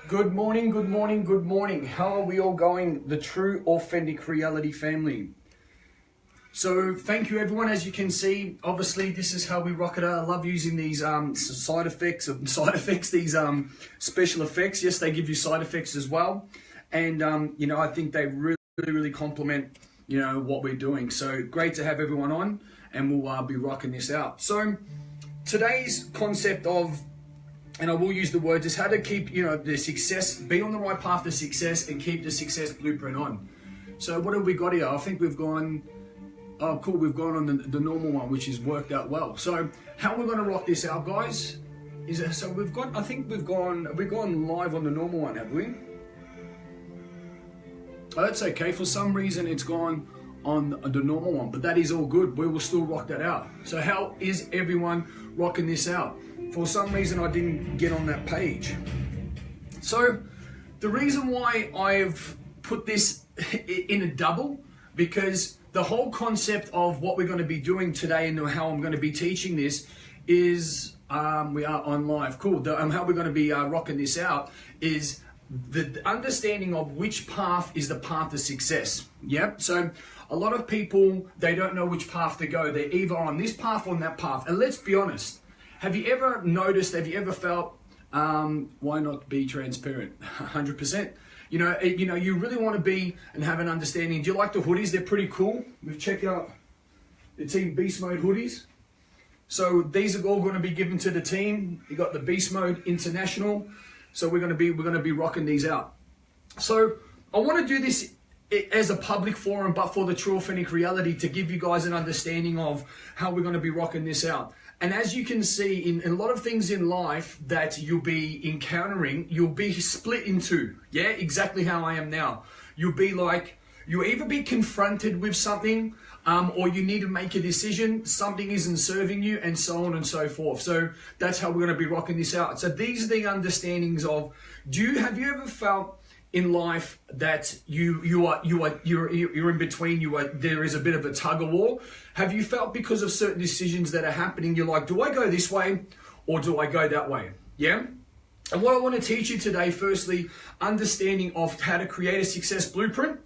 Good morning, good morning, good morning. How are we all going? The True Authentic Reality family. So thank you everyone. As you can see, obviously this is how we rock it out. I love using these side effects, these special effects. Yes, they give you side effects as well. And I think they really complement, what we're doing. So great to have everyone on, and we'll be rocking this out. So today's concept of, and I will use the words, is how to keep, the success, be on the right path to success and keep the success blueprint on. So what have we got here? I think we've gone, oh cool, we've gone on the normal one, which has worked out well. So how we're going to rock this out, guys, is so we've gone live on the normal one, have we? Oh, that's okay. For some reason it's gone on the normal one, but that is all good. We will still rock that out. So how is everyone rocking this out? For some reason I didn't get on that page. So the reason why I've put this in a double, because the whole concept of what we're going to be doing today and how I'm going to be teaching this is, we are on live, cool. How we're going to be rocking this out is the understanding of which path is the path to success. Yep. So a lot of people, they don't know which path to go. They're either on this path or on that path. And let's be honest, have you ever noticed, have you ever felt, why not be transparent? 100%. You really want to be and have an understanding. Do you like the hoodies? They're pretty cool. We've checked out the Team Beast Mode hoodies. So these are all going to be given to the team. You got the Beast Mode International. So we're going to be rocking these out. So I want to do this as a public forum, but for the True Authentic Reality, to give you guys an understanding of how we're going to be rocking this out. And as you can see, in a lot of things in life that you'll be encountering, you'll be split into, yeah, exactly how I am now. You'll either be confronted with something, or you need to make a decision, something isn't serving you, and so on and so forth. So that's how we're going to be rocking this out. So these are the understandings of, have you ever felt in life that you're in between, there is a bit of a tug of war? Have you felt because of certain decisions that are happening, you're like, do I go this way or do I go that way? Yeah. And what I want to teach you today, firstly, understanding of how to create a success blueprint,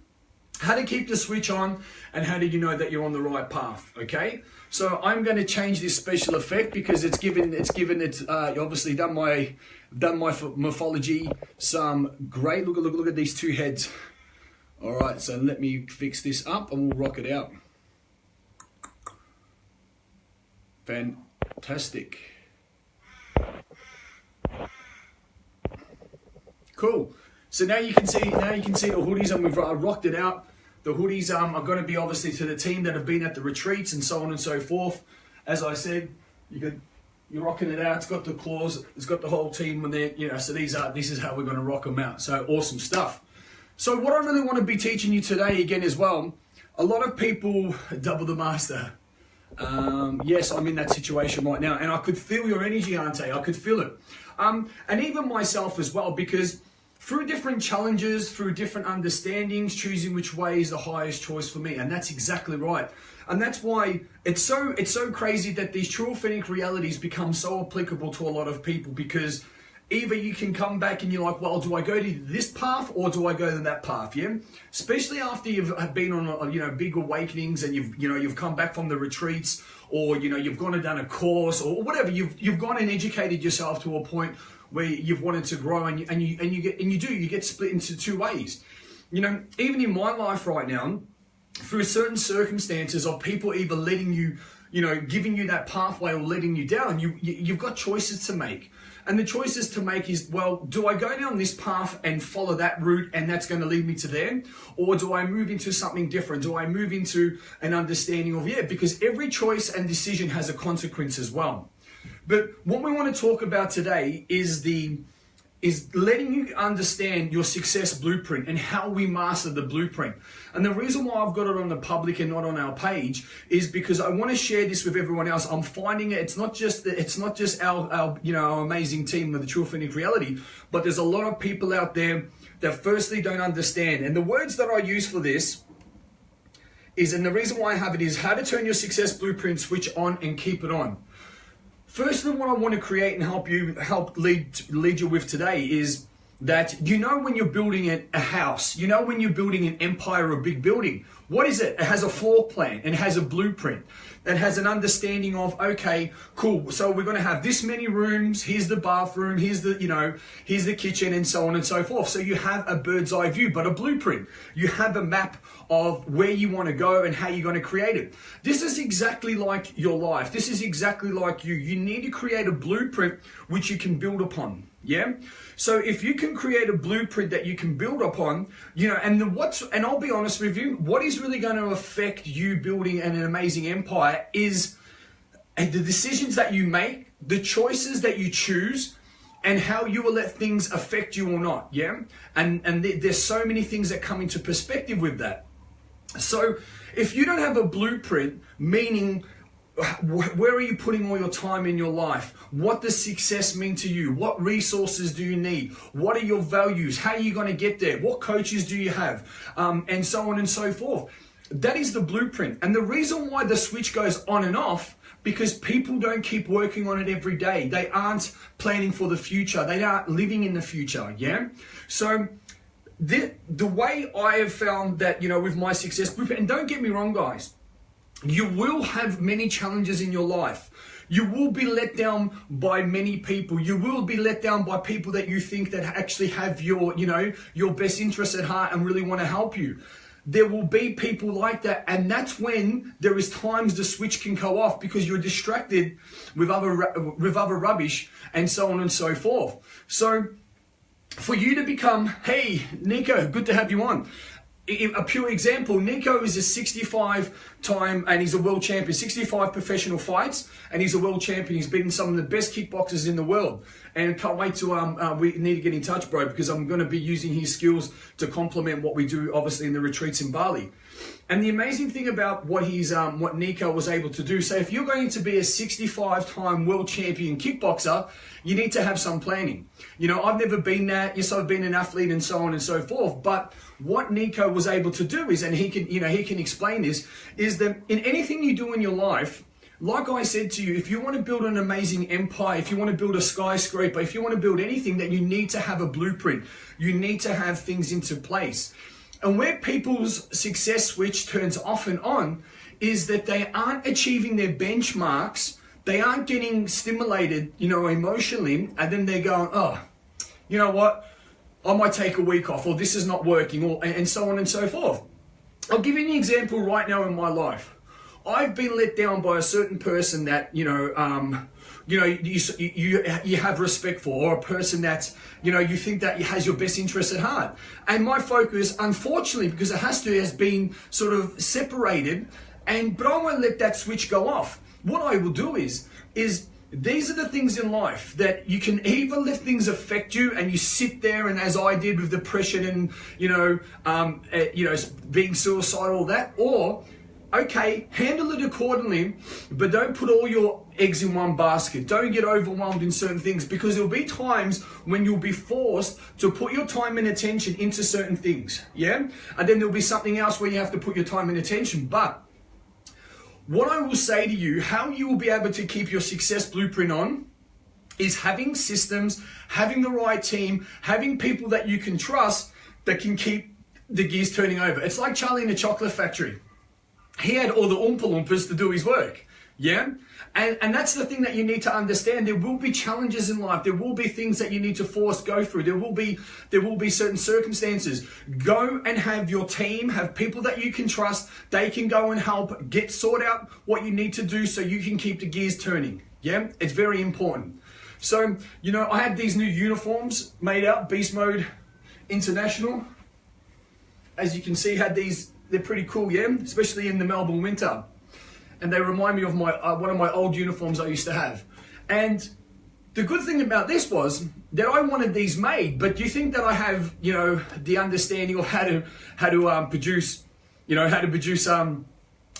how to keep the switch on, and how do you know that you're on the right path? Okay. So I'm going to change this special effect because it's obviously done my morphology some great. Look at these two heads. All right, so let me fix this up and we'll rock it out. Fantastic. Cool. So now you can see the hoodies, and we've rocked it out. The hoodies are going to be obviously to the team that have been at the retreats and so on and so forth. As I said, you're rocking it out. It's got the claws. It's got the whole team in there. So this is how we're going to rock them out. So awesome stuff. So what I really want to be teaching you today again as well, a lot of people double the master. Yes, I'm in that situation right now, and I could feel your energy, Ante. I could feel it. And even myself as well, because through different challenges, through different understandings, choosing which way is the highest choice for me. And that's exactly right. And that's why it's so crazy that these True Authentic Realities become so applicable to a lot of people, because either you can come back and you're like, well, do I go to this path or do I go to that path? Yeah. Especially after you've been on, big awakenings, and you've come back from the retreats, or, you've gone and done a course or whatever. You've gone and educated yourself to a point where you've wanted to grow, and you get split into two ways. Even in my life right now, through certain circumstances of people either letting you, giving you that pathway or letting you down, you've got choices to make. And the choices to make is, well, do I go down this path and follow that route and that's going to lead me to there? Or do I move into something different? Do I move into an understanding of, because every choice and decision has a consequence as well. But what we want to talk about today is letting you understand your success blueprint and how we master the blueprint. And the reason why I've got it on the public and not on our page is because I want to share this with everyone else. I'm finding it's not just our amazing team of the True Authentic Reality, but there's a lot of people out there that firstly don't understand. And the words that I use for this is, and the reason why I have it is, how to turn your success blueprint switch on and keep it on. Firstly, what I want to create and help lead you with today is that when you're building a house, when you're building an empire or a big building, what is it? It has a floor plan, it has a blueprint, it has an understanding of, okay, cool, so we're going to have this many rooms, here's the bathroom, here's the kitchen, and so on and so forth. So you have a bird's eye view, but a blueprint. You have a map of where you want to go and how you're going to create it. This is exactly like your life. This is exactly like you. You need to create a blueprint which you can build upon. Yeah. So if you can create a blueprint that you can build upon, and I'll be honest with you, what is really going to affect you building an amazing empire is the decisions that you make, the choices that you choose, and how you will let things affect you or not. Yeah. And there's so many things that come into perspective with that. So if you don't have a blueprint, meaning where are you putting all your time in your life? What does success mean to you? What resources do you need? What are your values? How are you going to get there? What coaches do you have? And so on and so forth. That is the blueprint. And the reason why the switch goes on and off, because people don't keep working on it every day. They aren't planning for the future. They aren't living in the future. Yeah. So the way I have found that, with my success blueprint, and don't get me wrong, guys, you will have many challenges in your life. You will be let down by many people. You will be let down by people that you think that actually have your best interests at heart and really want to help you. There will be people like that, and that's when there is times the switch can go off because you're distracted with other rubbish and so on and so forth. So for you to become, hey, Nico, good to have you on. A pure example, Nico is a 65-time, and he's a world champion, 65 professional fights, and he's a world champion. He's beaten some of the best kickboxers in the world. And can't wait to, we need to get in touch, bro, because I'm going to be using his skills to complement what we do, obviously, in the retreats in Bali. And the amazing thing about what Nico was able to do, so if you're going to be a 65-time world champion kickboxer, you need to have some planning. I've never been that. Yes, I've been an athlete and so on and so forth. But what Nico was able to do is, and he can explain this, is that in anything you do in your life, like I said to you, if you want to build an amazing empire, if you want to build a skyscraper, if you want to build anything, then you need to have a blueprint. You need to have things into place. And where people's success switch turns off and on is that they aren't achieving their benchmarks. They aren't getting stimulated, emotionally. And then they're going, oh, you know what? I might take a week off, or this is not working, and so on and so forth. I'll give you an example right now in my life. I've been let down by a certain person that, you have respect for, or a person that, you think that has your best interests at heart. And my focus, unfortunately, because it has been sort of separated, but I won't let that switch go off. What I will do is these are the things in life that you can either let things affect you and you sit there, and as I did with depression and, being suicidal, all that, or, okay, handle it accordingly, but don't put all your eggs in one basket. Don't get overwhelmed in certain things, because there'll be times when you'll be forced to put your time and attention into certain things, yeah? And then there'll be something else where you have to put your time and attention. But what I will say to you, how you will be able to keep your success blueprint on, is having systems, having the right team, having people that you can trust that can keep the gears turning over. It's like Charlie in the Chocolate Factory. He had all the Oompa Loompas to do his work, yeah? And that's the thing that you need to understand. There will be challenges in life. There will be things that you need to go through. There will be certain circumstances. Go and have your team, have people that you can trust. They can go and help sort out what you need to do so you can keep the gears turning, yeah? It's very important. So, I had these new uniforms made out, Beast Mode International. As you can see, they're pretty cool, yeah? Especially in the Melbourne winter. And they remind me of one of my old uniforms I used to have. And the good thing about this was that I wanted these made, but do you think that I have, the understanding of how to produce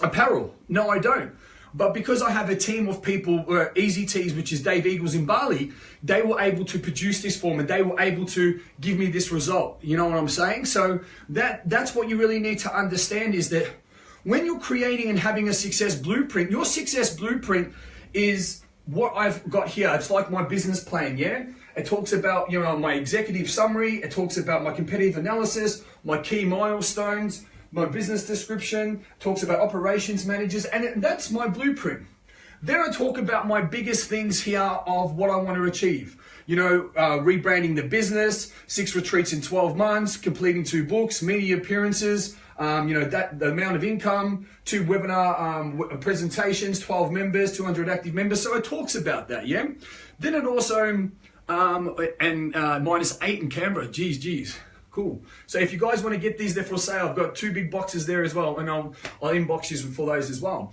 apparel? No, I don't. But because I have a team of people, Easy Tees, which is Dave Eagles in Bali, they were able to produce this for me. They were able to give me this result. You know what I'm saying? So that's what you really need to understand, is that when you're creating and having a success blueprint, your success blueprint is what I've got here. It's like my business plan, yeah? It talks about, my executive summary. It talks about my competitive analysis, my key milestones, my business description. It talks about operations managers, and that's my blueprint. Then I talk about my biggest things here of what I want to achieve. Rebranding the business, 6 retreats in 12 months, completing 2 books, media appearances, the amount of income, 2 webinar presentations, 12 members, 200 active members. So it talks about that, yeah? Then it also, -8 in Canberra, geez. Cool. So if you guys want to get these, they're for sale. I've got 2 big boxes there as well, and I'll inbox you for those as well.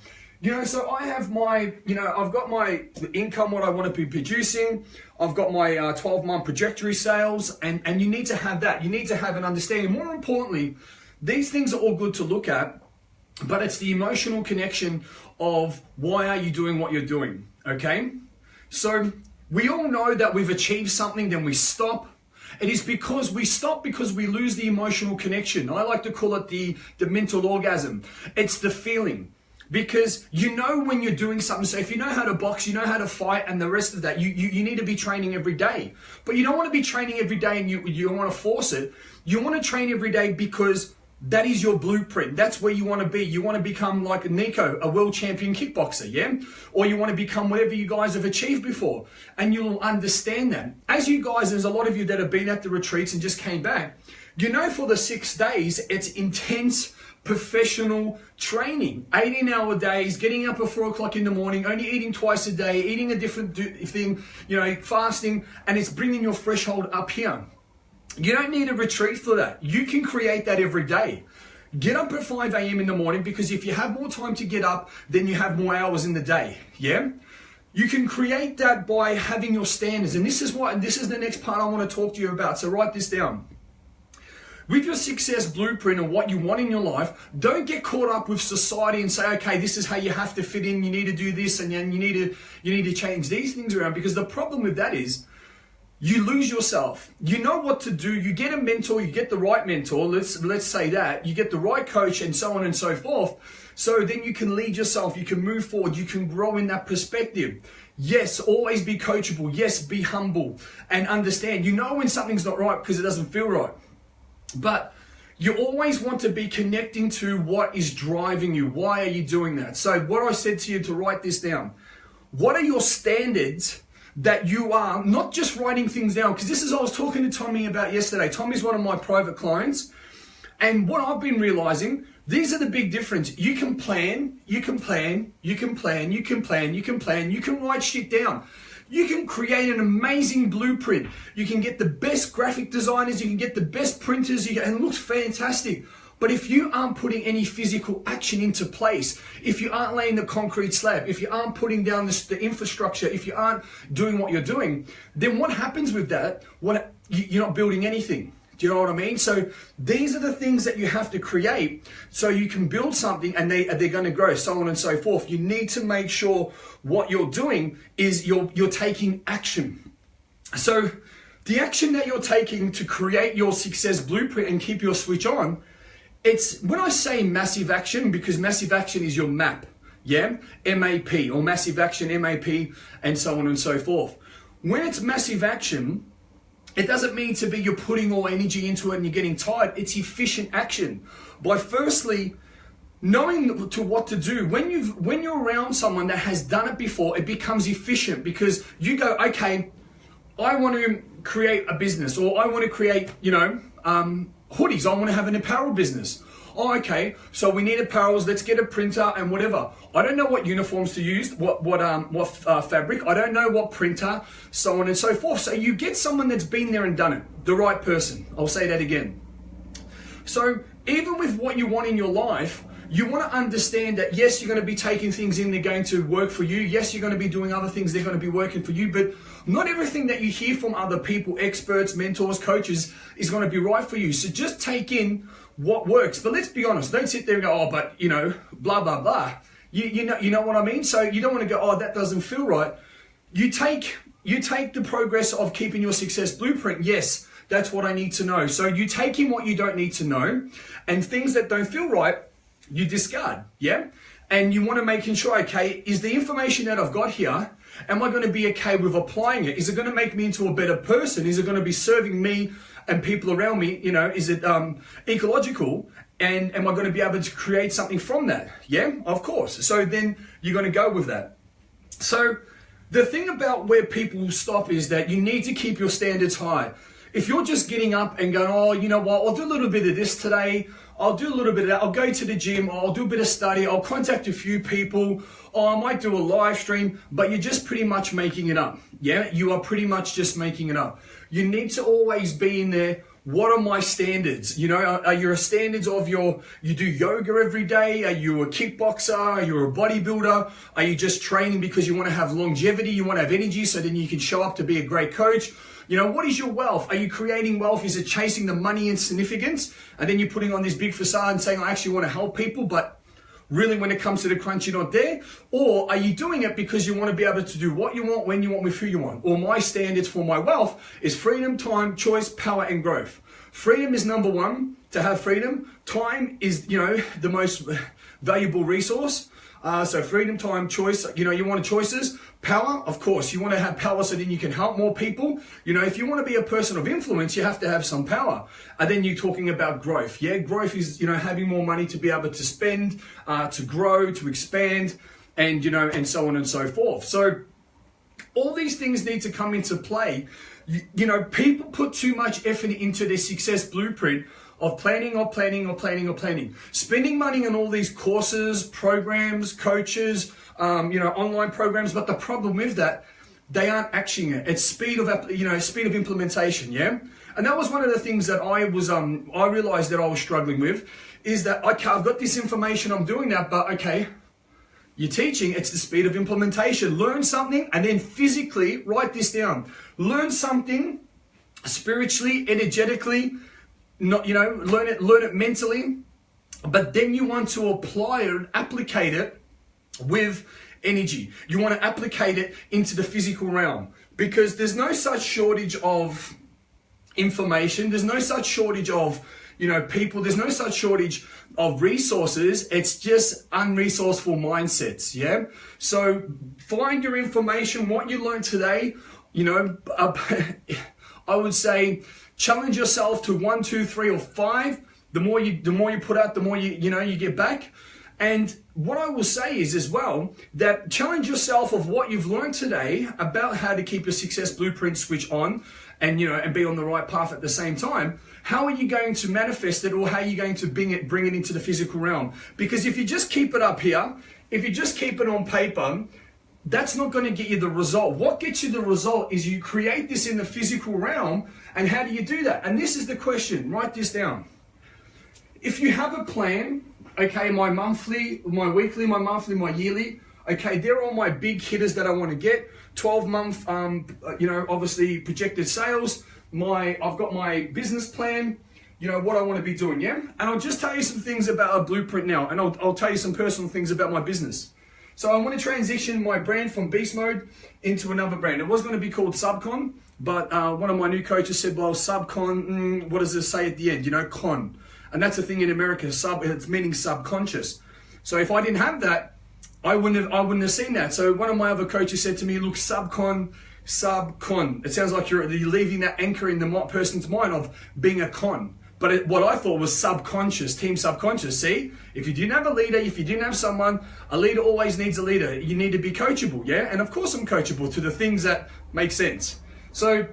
So I have I've got my income, what I want to be producing. I've got my 12-month trajectory sales, and you need to have that. You need to have an understanding. More importantly, these things are all good to look at, but it's the emotional connection of why are you doing what you're doing, okay? So we all know that we've achieved something, then we stop. It is because we stop because we lose the emotional connection. I like to call it the mental orgasm. It's the feeling. Because when you're doing something, so if you know how to box, you know how to fight, and the rest of that, you need to be training every day. But you don't want to be training every day and you don't want to force it. You want to train every day because that is your blueprint. That's where you want to be. You want to become like Nico, a world champion kickboxer, yeah? Or you want to become whatever you guys have achieved before. And you'll understand that. As you guys, there's a lot of you that have been at the retreats and just came back. For the 6 days, it's intense professional training, 18-hour days, getting up at 4 o'clock in the morning, only eating twice a day, eating a different thing, fasting, and it's bringing your threshold up here. You don't need a retreat for that. You can create that every day. Get up at 5 a.m. in the morning, because if you have more time to get up, then you have more hours in the day, yeah? You can create that by having your standards, and this is the next part I want to talk to you about, so write this down. With your success blueprint and what you want in your life, don't get caught up with society and say, okay, this is how you have to fit in. You need to do this, and then you need to change these things around. Because the problem with that is you lose yourself. You know what to do. You get a mentor. You get the right mentor. Let's say that you get the right coach, and so on and so forth. So then you can lead yourself. You can move forward. You can grow in that perspective. Yes, always be coachable. Yes, be humble and understand. When something's not right because it doesn't feel right. But you always want to be connecting to what is driving you. Why are you doing that? So what I said to you to write this down. What are your standards that you are not just writing things down? Because this is what I was talking to Tommy about yesterday. Tommy's one of my private clients. And what I've been realizing, these are the big difference. You can plan, you can write shit down. You can create an amazing blueprint. You can get the best graphic designers, you can get the best printers, and it looks fantastic. But if you aren't putting any physical action into place, if you aren't laying the concrete slab, if you aren't putting down the infrastructure, if you aren't doing what you're doing, then what happens with that? You're not building anything. Do you know what I mean? So these are the things that you have to create so you can build something, and they're going to grow, so on and so forth. You need to make sure what you're doing is you're taking action. So the action that you're taking to create your success blueprint and keep your switch on, it's when I say massive action, because massive action is your map, yeah? MAP, or massive action, MAP, and so on and so forth. When it's massive action, it doesn't mean to be you're putting all energy into it and you're getting tired. It's efficient action. By firstly knowing to what to do. When you're around someone that has done it before, it becomes efficient, because you go, okay, I want to create a business, or I want to create, hoodies. I want to have an apparel business. Oh, okay, so we need apparels. Let's get a printer and whatever. I don't know what uniforms to use, what fabric. I don't know what printer, so on and so forth. So you get someone that's been there and done it, the right person. I'll say that again. So even with what you want in your life, you want to understand that yes, you're going to be taking things in, they're going to work for you. Yes, you're going to be doing other things, they're going to be working for you. But not everything that you hear from other people, experts, mentors, coaches, is going to be right for you. So just take in what works. But let's be honest, don't sit there and go, oh, but blah, blah, blah. You know what I mean? So you don't want to go, oh, that doesn't feel right. You take the progress of keeping your success blueprint. Yes, that's what I need to know. So you take in what you don't need to know, and things that don't feel right, you discard, yeah? And you want to make sure, okay, is the information that I've got here, am I going to be okay with applying it? Is it going to make me into a better person? Is it going to be serving me and people around me? You know, is it ecological? And am I going to be able to create something from that? Yeah, of course. So then you're going to go with that. So the thing about where people stop is that you need to keep your standards high. If you're just getting up and going, oh, you know what, I'll do a little bit of this today, I'll do a little bit of that, I'll go to the gym, I'll do a bit of study, I'll contact a few people, or I might do a live stream, but you're just pretty much making it up. Yeah, you are pretty much just making it up. You need to always be in there. What are my standards? You know, are your standards of you do yoga every day? Are you a kickboxer? Are you a bodybuilder? Are you just training because you want to have longevity? You want to have energy so then you can show up to be a great coach? You know, what is your wealth? Are you creating wealth? Is it chasing the money and significance? And then you're putting on this big facade and saying, I actually want to help people, but really when it comes to the crunch, you're not there? Or are you doing it because you want to be able to do what you want, when you want, with who you want? Or my standards for my wealth is freedom, time, choice, power, and growth. Freedom is number one, to have freedom. Time is, you know, the most valuable resource. So freedom, time, choice, you know, you want choices. Power, of course, you want to have power so then you can help more people. You know, if you want to be a person of influence, you have to have some power. And then you're talking about growth. Yeah, growth is, you know, having more money to be able to spend, to grow, to expand, and, you know, and so on and so forth. So all these things need to come into play. You know, people put too much effort into their success blueprint of planning. Spending money on all these courses, programs, coaches, you know, online programs. But the problem with that, they aren't actioning it. It's speed of implementation. Yeah. And that was one of the things that I realized that I was struggling with, is that, okay, I've got this information, I'm doing that, but okay, you're teaching, it's the speed of implementation. Learn something and then physically write this down. Learn something spiritually, energetically, not, you know, learn it mentally, but then you want to apply it and applicate it with energy. You want to applicate it into the physical realm, because there's no such shortage of information. There's no such shortage of, you know, people. There's no such shortage of resources. It's just unresourceful mindsets. Yeah. So find your information, what you learned today. You know, I would say challenge yourself to 1, 2, 3, or 5. The more you put out, the more you get back. And what I will say is as well, that challenge yourself of what you've learned today about how to keep your success blueprint switch on, and, you know, and be on the right path at the same time. How are you going to manifest it, or how are you going to bring it into the physical realm? Because if you just keep it up here, if you just keep it on paper, that's not going to get you the result. What gets you the result is you create this in the physical realm. And how do you do that? And this is the question. Write this down. If you have a plan, okay, my monthly, my weekly, my monthly, my yearly, okay, they're all my big hitters that I want to get. 12-month, you know, obviously projected sales. I've got my business plan, you know, what I want to be doing, yeah? And I'll just tell you some things about a blueprint now, and I'll tell you some personal things about my business. So I want to transition my brand from Beast Mode into another brand. It was going to be called Subcon, but one of my new coaches said, well, Subcon, what does it say at the end? You know, con. And that's the thing in America, it's meaning subconscious. So if I didn't have that, I wouldn't have seen that. So one of my other coaches said to me, look, subcon. It sounds like you're leaving that anchor in the person's mind of being a con. But what I thought was subconscious, team subconscious. See, if you didn't have a leader, if you didn't have someone, a leader always needs a leader. You need to be coachable, yeah? And of course I'm coachable to the things that make sense. So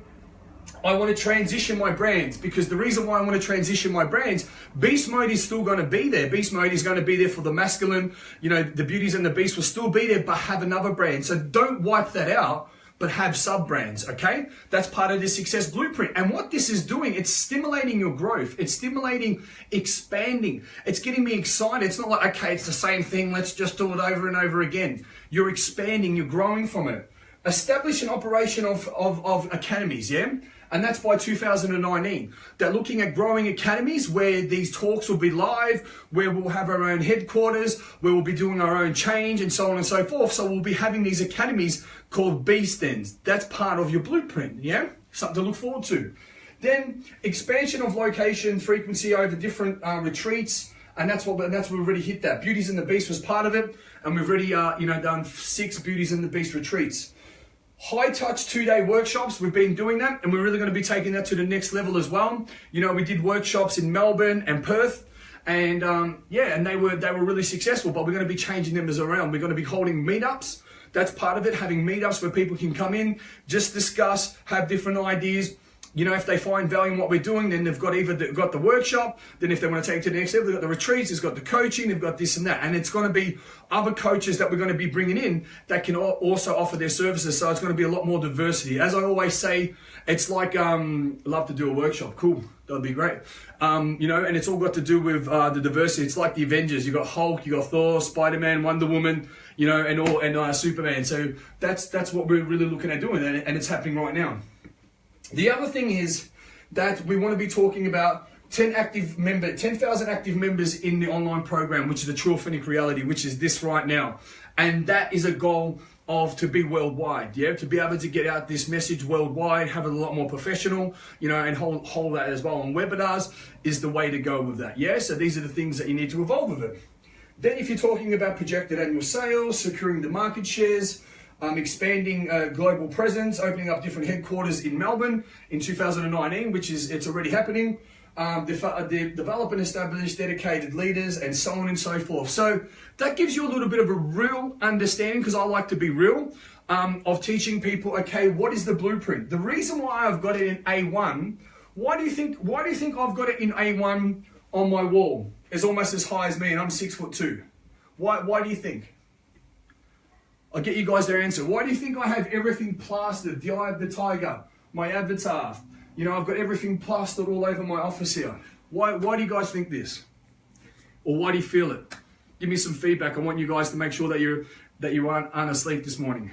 I want to transition my brands, because the reason why I want to transition my brands, Beast Mode is still going to be there. Beast Mode is going to be there for the masculine, you know, the beauties and the beast will still be there, but have another brand. So don't wipe that out, but have sub-brands, okay? That's part of the success blueprint. And what this is doing, it's stimulating your growth. It's stimulating expanding. It's getting me excited. It's not like, okay, it's the same thing. Let's just do it over and over again. You're expanding, you're growing from it. Establish an operation of academies, yeah? And that's by 2019. They're looking at growing academies where these talks will be live, where we'll have our own headquarters, where we'll be doing our own change, and so on and so forth. So we'll be having these academies called Beast Dens. That's part of your blueprint, yeah? Something to look forward to. Then expansion of location, frequency over different retreats, And that's what we've already hit that. Beauties and the Beast was part of it, and we've already done 6 Beauties and the Beast retreats. High touch 2-day workshops, we've been doing that, and we're really going to be taking that to the next level as well. You know, we did workshops in Melbourne and Perth, and and they were really successful, but we're going to be changing them as around. We're going to be holding meetups. That's part of it, having meetups where people can come in, just discuss, have different ideas. You know, if they find value in what we're doing, then they've got got the workshop. Then if they want to take it to the next level, they've got the retreats, they've got the coaching, they've got this and that. And it's going to be other coaches that we're going to be bringing in that can also offer their services. So it's going to be a lot more diversity. As I always say, it's like, love to do a workshop. Cool. That'd be great. You know, and it's all got to do with the diversity. It's like the Avengers. You've got Hulk, you've got Thor, Spider-Man, Wonder Woman, you know, and Superman. So that's what we're really looking at doing, and it's happening right now. The other thing is that we want to be talking about 10,000 active members in the online program, which is the True Authentic Reality, which is this right now. And that is a goal to be worldwide, yeah, to be able to get out this message worldwide, have it a lot more professional, you know, and hold that as well. And webinars is the way to go with that, yeah. So these are the things that you need to evolve with it. Then if you're talking about projected annual sales, securing the market shares, expanding global presence, opening up different headquarters in Melbourne in 2019, it's already happening. Develop and establish dedicated leaders, and so on and so forth. So that gives you a little bit of a real understanding, because I like to be real, of teaching people, okay, what is the blueprint? The reason why I've got it in A1, why do you think I've got it in A1 on my wall? It's almost as high as me, and I'm 6'2". Why do you think? I'll get you guys their answer. Why do you think I have everything plastered? The Eye of the Tiger, my avatar. You know, I've got everything plastered all over my office here. Why do you guys think this? Or why do you feel it? Give me some feedback. I want you guys to make sure that you aren't asleep this morning.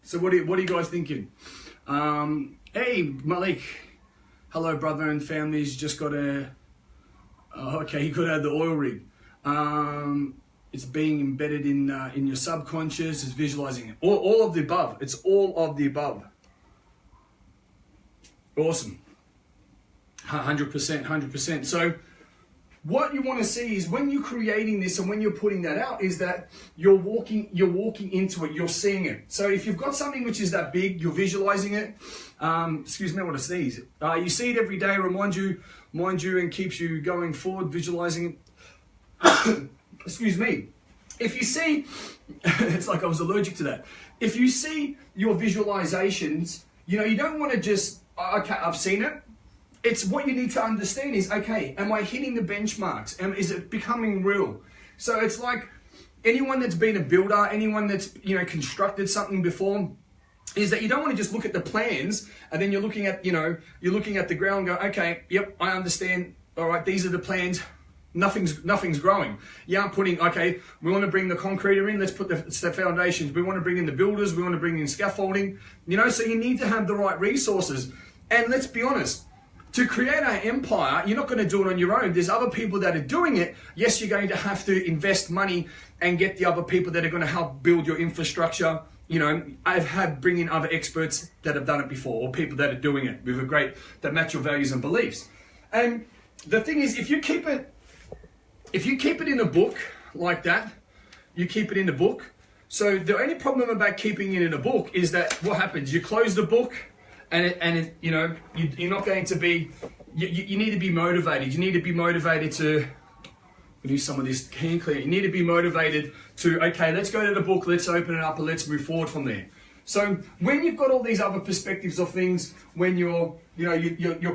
So what are you guys thinking? Hey, Malik. Hello, brother and families. Just got okay, he could have the oil rig. It's being embedded in your subconscious. It's visualizing it. All of the above. It's all of the above. Awesome. 100%, 100%. So what you want to see is when you're creating this and when you're putting that out is that you're walking into it, you're seeing it. So if you've got something which is that big, you're visualizing it. Excuse me, I want to sneeze. You see it every day, reminds you, and keeps you going forward, visualizing it. Excuse me. If you see, it's like I was allergic to that. If you see your visualizations, you know, you don't want to just, okay, I've seen it. It's what you need to understand is, okay, am I hitting the benchmarks? Is it becoming real? So it's like anyone that's been a builder, anyone that's, you know, constructed something before, is that you don't want to just look at the plans and then you're looking at, you know, you're looking at the ground and go, okay, yep, I understand. All right, these are the plans. Nothing's growing. You aren't putting, okay, we want to bring the concreter in, let's put the foundations. We want to bring in the builders, we want to bring in scaffolding, you know, so you need to have the right resources. And let's be honest, to create an empire, you're not going to do it on your own. There's other people that are doing it. Yes, you're going to have to invest money and get the other people that are going to help build your infrastructure. You know, I've had bring in other experts that have done it before, or people that are doing it with that match your values and beliefs. And the thing is, if you keep it in a book like that, you keep it in the book. So the only problem about keeping it in a book is that what happens? You close the book. And you know, you're not going to be, you need to be motivated. You need to be motivated to do some of this hand clear. You need to be motivated to, okay, let's go to the book, let's open it up and let's move forward from there. So when you've got all these other perspectives of things, when you're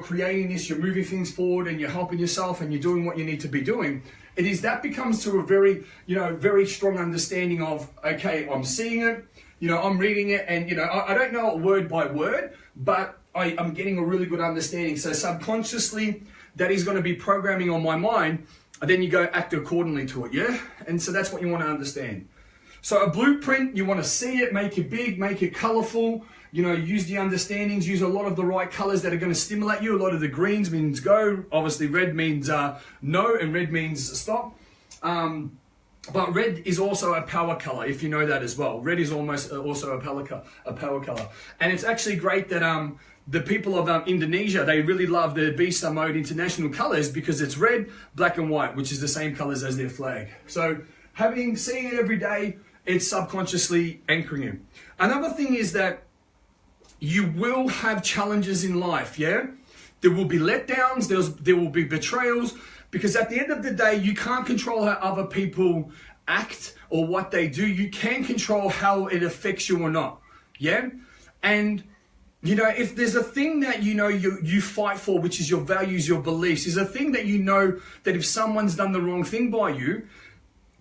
creating this, you're moving things forward and you're helping yourself and you're doing what you need to be doing, that becomes to a very, you know, very strong understanding of, okay, I'm seeing it, you know, I'm reading it, and, you know, I don't know it word by word, but I'm getting a really good understanding. So subconsciously, that is going to be programming on my mind, and then you go act accordingly to it, yeah? And so that's what you want to understand. So a blueprint, you want to see it, make it big, make it colorful, use the understandings, use a lot of the right colors that are going to stimulate you. A lot of the greens means go. Obviously red means no, and red means stop. But red is also a power color, if you know that as well. Red is also a power color. And it's actually great that the people of Indonesia, they really love the Bisa Mode International colors because it's red, black and white, which is the same colors as their flag. So seeing it every day, it's subconsciously anchoring you. Another thing is that you will have challenges in life, yeah? There will be letdowns, there will be betrayals, because at the end of the day, you can't control how other people act or what they do. You can control how it affects you or not, yeah? And if there's a thing that you fight for, which is your values, your beliefs, is a thing that that if someone's done the wrong thing by you,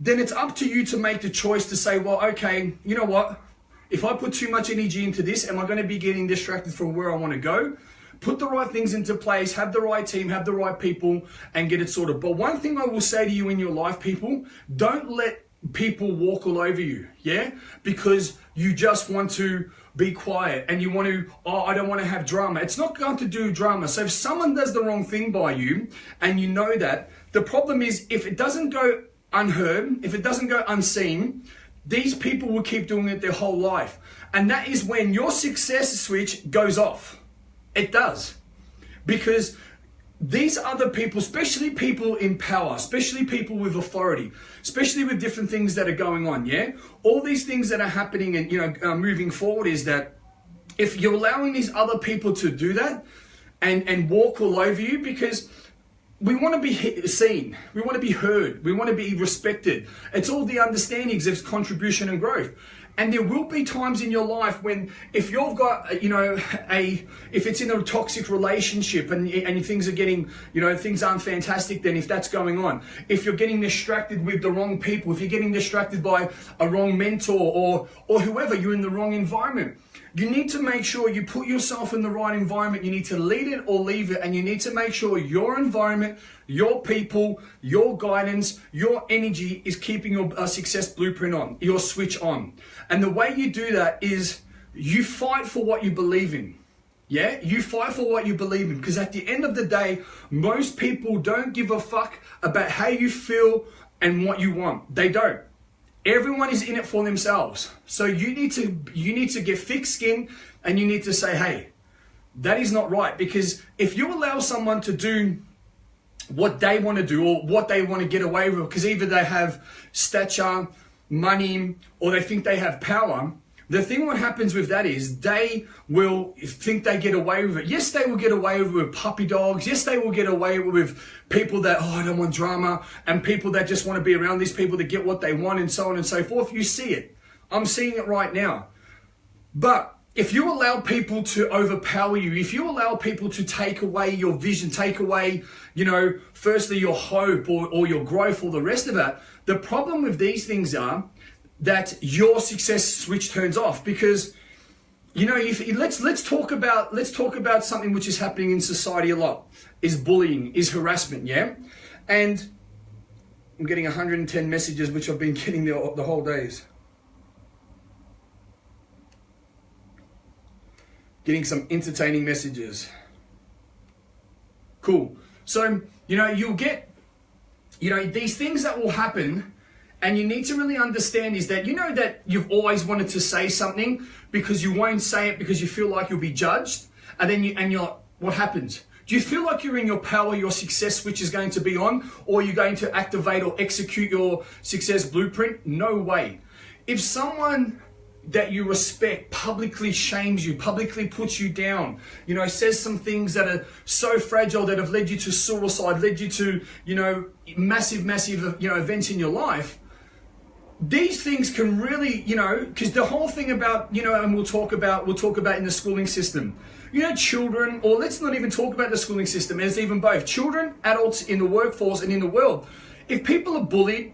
then it's up to you to make the choice to say, well, okay, you know what? If I put too much energy into this, am I going to be getting distracted from where I want to go? Put the right things into place, have the right team, have the right people, and get it sorted. But one thing I will say to you in your life, people, don't let people walk all over you, yeah? Because you just want to be quiet and you want to, I don't want to have drama. It's not going to do drama. So if someone does the wrong thing by you and you know that, the problem is if it doesn't go unheard, if it doesn't go unseen, these people will keep doing it their whole life. And that is when your success switch goes off. It does. Because these other people, especially people in power, especially people with authority, especially with different things that are going on, yeah? All these things that are happening and, moving forward is that if you're allowing these other people to do that and walk all over you, because we want to be seen, we want to be heard, we want to be respected. It's all the understandings of contribution and growth. And there will be times in your life when if you've got, if it's in a toxic relationship and things are getting, things aren't fantastic, then if that's going on, if you're getting distracted with the wrong people, if you're getting distracted by a wrong mentor or whoever, you're in the wrong environment. You need to make sure you put yourself in the right environment. You need to lead it or leave it. And you need to make sure your environment, your people, your guidance, your energy is keeping your success blueprint on, your switch on. And the way you do that is you fight for what you believe in. Yeah, you fight for what you believe in. Because at the end of the day, most people don't give a fuck about how you feel and what you want. They don't. Everyone is in it for themselves. So you need to get thick skin and you need to say, hey, that is not right. Because if you allow someone to do what they want to do or what they want to get away with, because either they have stature, money, or they think they have power, the thing what happens with that is they will think they get away with it. Yes, they will get away with puppy dogs. Yes, they will get away with people that, I don't want drama, and people that just want to be around these people that get what they want and so on and so forth. You see it. I'm seeing it right now. But if you allow people to overpower you, if you allow people to take away your vision, take away, firstly your hope or your growth or the rest of it, the problem with these things are that your success switch turns off. Because let's talk about something which is happening in society a lot, is bullying, is harassment, yeah? And I'm getting 110 messages, which I've been getting the whole days. Getting some entertaining messages. Cool. So, you'll get, these things that will happen. And you need to really understand is that that you've always wanted to say something because you won't say it because you feel like you'll be judged. And then you're like, what happens? Do you feel like you're in your power, your success switch is going to be on, or you're going to activate or execute your success blueprint? No way. If someone that you respect publicly shames you, publicly puts you down, says some things that are so fragile that have led you to suicide, led you to, massive, events in your life, these things can really, because the whole thing about, and we'll talk about in the schooling system, children, or let's not even talk about the schooling system, it's even both children, adults in the workforce and in the world. If people are bullied,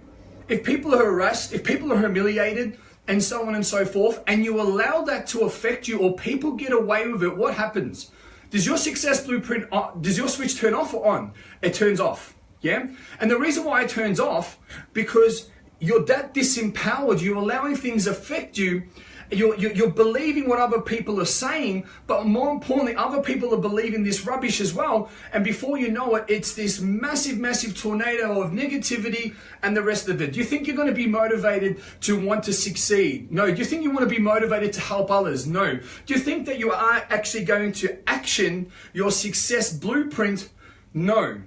if people are harassed, if people are humiliated, and so on and so forth, and you allow that to affect you or people get away with it, what happens? Does your success blueprint, does your switch turn off or on? It turns off, yeah? And the reason why it turns off, because you're that disempowered. You're allowing things affect you. You're believing what other people are saying, but more importantly, other people are believing this rubbish as well. And before you know it, it's this massive, massive tornado of negativity and the rest of it. Do you think you're going to be motivated to want to succeed? No. Do you think you want to be motivated to help others? No. Do you think that you are actually going to action your success blueprint? No.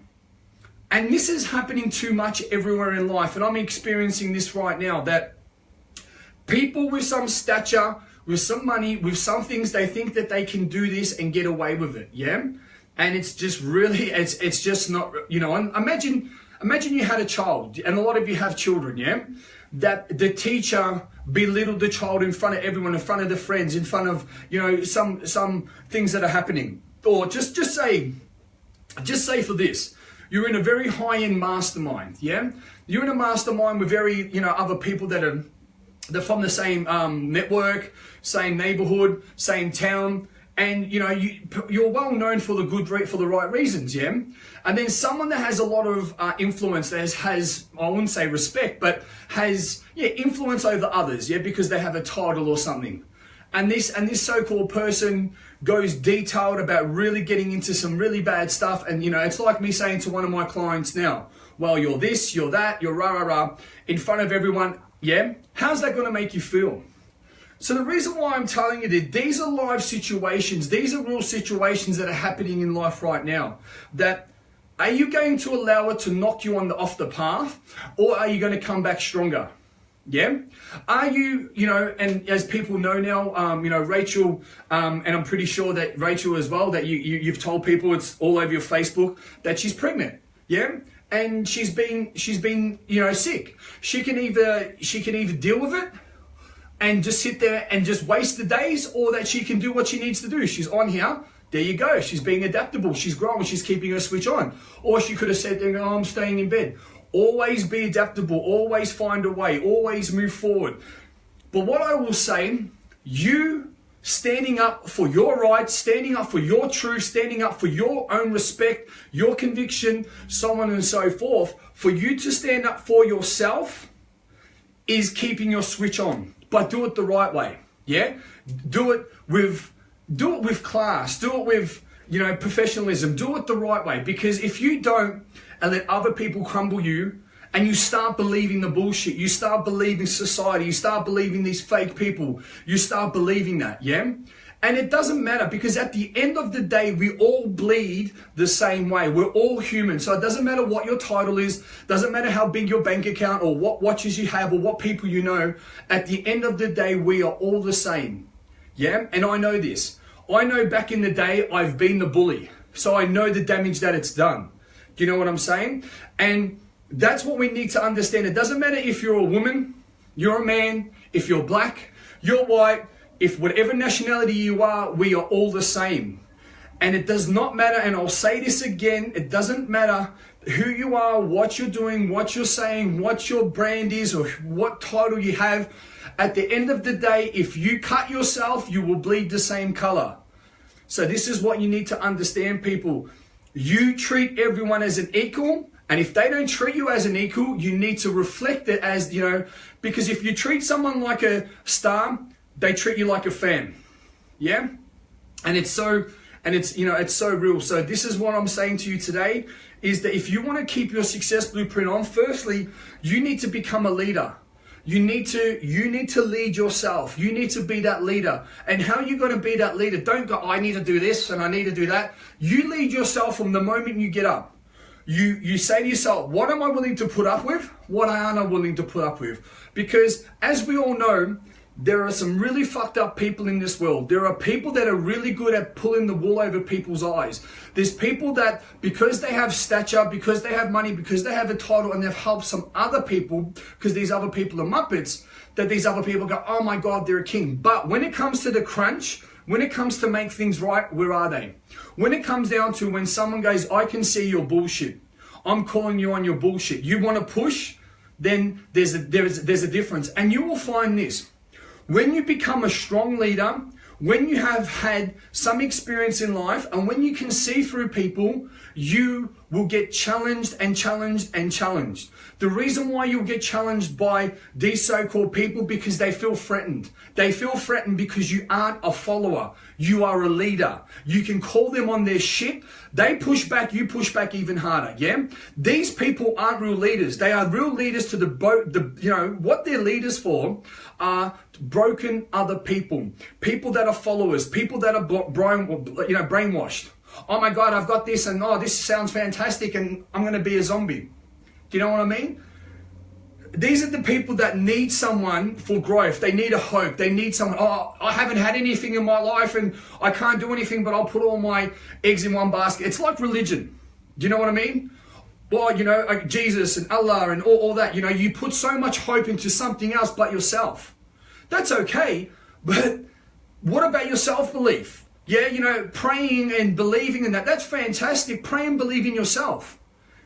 And this is happening too much everywhere in life. And I'm experiencing this right now, that people with some stature, with some money, with some things, they think that they can do this and get away with it, yeah? And it's just really, it's just not, you know, imagine you had a child, and a lot of you have children, yeah? That the teacher belittled the child in front of everyone, in front of the friends, in front of, you know, some things that are happening. Or just say for this, you're in a very high-end mastermind, yeah? You're in a mastermind with very, you know, other people that are, they're from the same network, same neighborhood, same town, and you know you're well known for the right reasons, yeah. And then someone that has a lot of influence, that has I wouldn't say respect, but has influence over others, yeah, because they have a title or something. And this so-called person goes detailed about really getting into some really bad stuff, and you know it's like me saying to one of my clients now, well, you're this, you're that, you're rah rah rah, in front of everyone. Yeah? How's that going to make you feel? So the reason why I'm telling you that these are live situations, these are real situations that are happening in life right now. That are you going to allow it to knock you off the path, or are you going to come back stronger? Yeah? Are you, you know, and as people know now, you know, Rachel, and I'm pretty sure that Rachel as well, that you've told people, it's all over your Facebook, that she's pregnant. Yeah? And she's been, you know, sick. She can either deal with it and just sit there and just waste the days, or that she can do what she needs to do. She's on here. There you go. She's being adaptable. She's growing. She's keeping her switch on. Or she could have said, oh, I'm staying in bed. Always be adaptable. Always find a way. Always move forward. But what I will say, you standing up for your rights, standing up for your truth, standing up for your own respect, your conviction, so on and so forth, for you to stand up for yourself is keeping your switch on. But do it the right way. Yeah? Do it with class. Do it with, you know, professionalism. Do it the right way. Because if you don't and let other people crumble you, and you start believing the bullshit, you start believing society, you start believing these fake people, you start believing that, yeah? And it doesn't matter, because at the end of the day, we all bleed the same way. We're all human. So it doesn't matter what your title is, doesn't matter how big your bank account or what watches you have or what people you know. At the end of the day, we are all the same, yeah? And I know this. I know back in the day, I've been the bully. So I know the damage that it's done. Do you know what I'm saying? And that's what we need to understand. It doesn't matter if you're a woman, you're a man, if you're black, you're white, if whatever nationality you are, we are all the same. And it does not matter, and I'll say this again, it doesn't matter who you are, what you're doing, what you're saying, what your brand is, or what title you have. At the end of the day, if you cut yourself, you will bleed the same color. So this is what you need to understand, people. You treat everyone as an equal. And if they don't treat you as an equal, you need to reflect it as, you know, because if you treat someone like a star, they treat you like a fan. Yeah? And it's so real. So this is what I'm saying to you today, is that if you want to keep your success blueprint on, firstly, you need to become a leader. You need to lead yourself. You need to be that leader. And how are you going to be that leader? Don't go, I need to do this and I need to do that. You lead yourself from the moment you get up. You say to yourself, what am I willing to put up with? What aren't I willing to put up with? Because as we all know, there are some really fucked up people in this world. There are people that are really good at pulling the wool over people's eyes. There's people that, because they have stature, because they have money, because they have a title, and they've helped some other people, because these other people are muppets, that these other people go, oh my God, they're a king. But when it comes to the crunch, when it comes to make things right, where are they? When it comes down to when someone goes, I can see your bullshit. I'm calling you on your bullshit. You want to push? Then there's a difference. And you will find this. When you become a strong leader, when you have had some experience in life, and when you can see through people, you will get challenged and challenged and challenged. The reason why you'll get challenged by these so-called people, because they feel threatened. They feel threatened because you aren't a follower. You are a leader. You can call them on their shit. They push back, you push back even harder, yeah? These people aren't real leaders. They are real leaders to what they're leaders for are broken other people. People that are followers, people that are brainwashed. Oh my God, I've got this, and oh, this sounds fantastic, and I'm going to be a zombie. Do you know what I mean? These are the people that need someone for growth. They need a hope. They need someone. Oh, I haven't had anything in my life and I can't do anything, but I'll put all my eggs in one basket. It's like religion. Do you know what I mean? Well, like Jesus and Allah and all that, you put so much hope into something else but yourself. That's okay, but what about your self-belief? Yeah, praying and believing in that's fantastic. Pray and believe in yourself.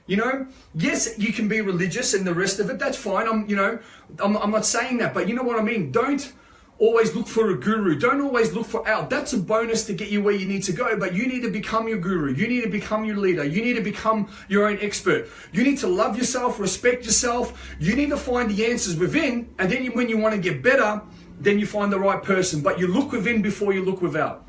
Yes, you can be religious and the rest of it, that's fine. I'm not saying that, but you know what I mean? Don't always look for a guru. Don't always look for out. That's a bonus to get you where you need to go, but you need to become your guru. You need to become your leader. You need to become your own expert. You need to love yourself, respect yourself. You need to find the answers within, and then when you want to get better, then you find the right person. But you look within before you look without.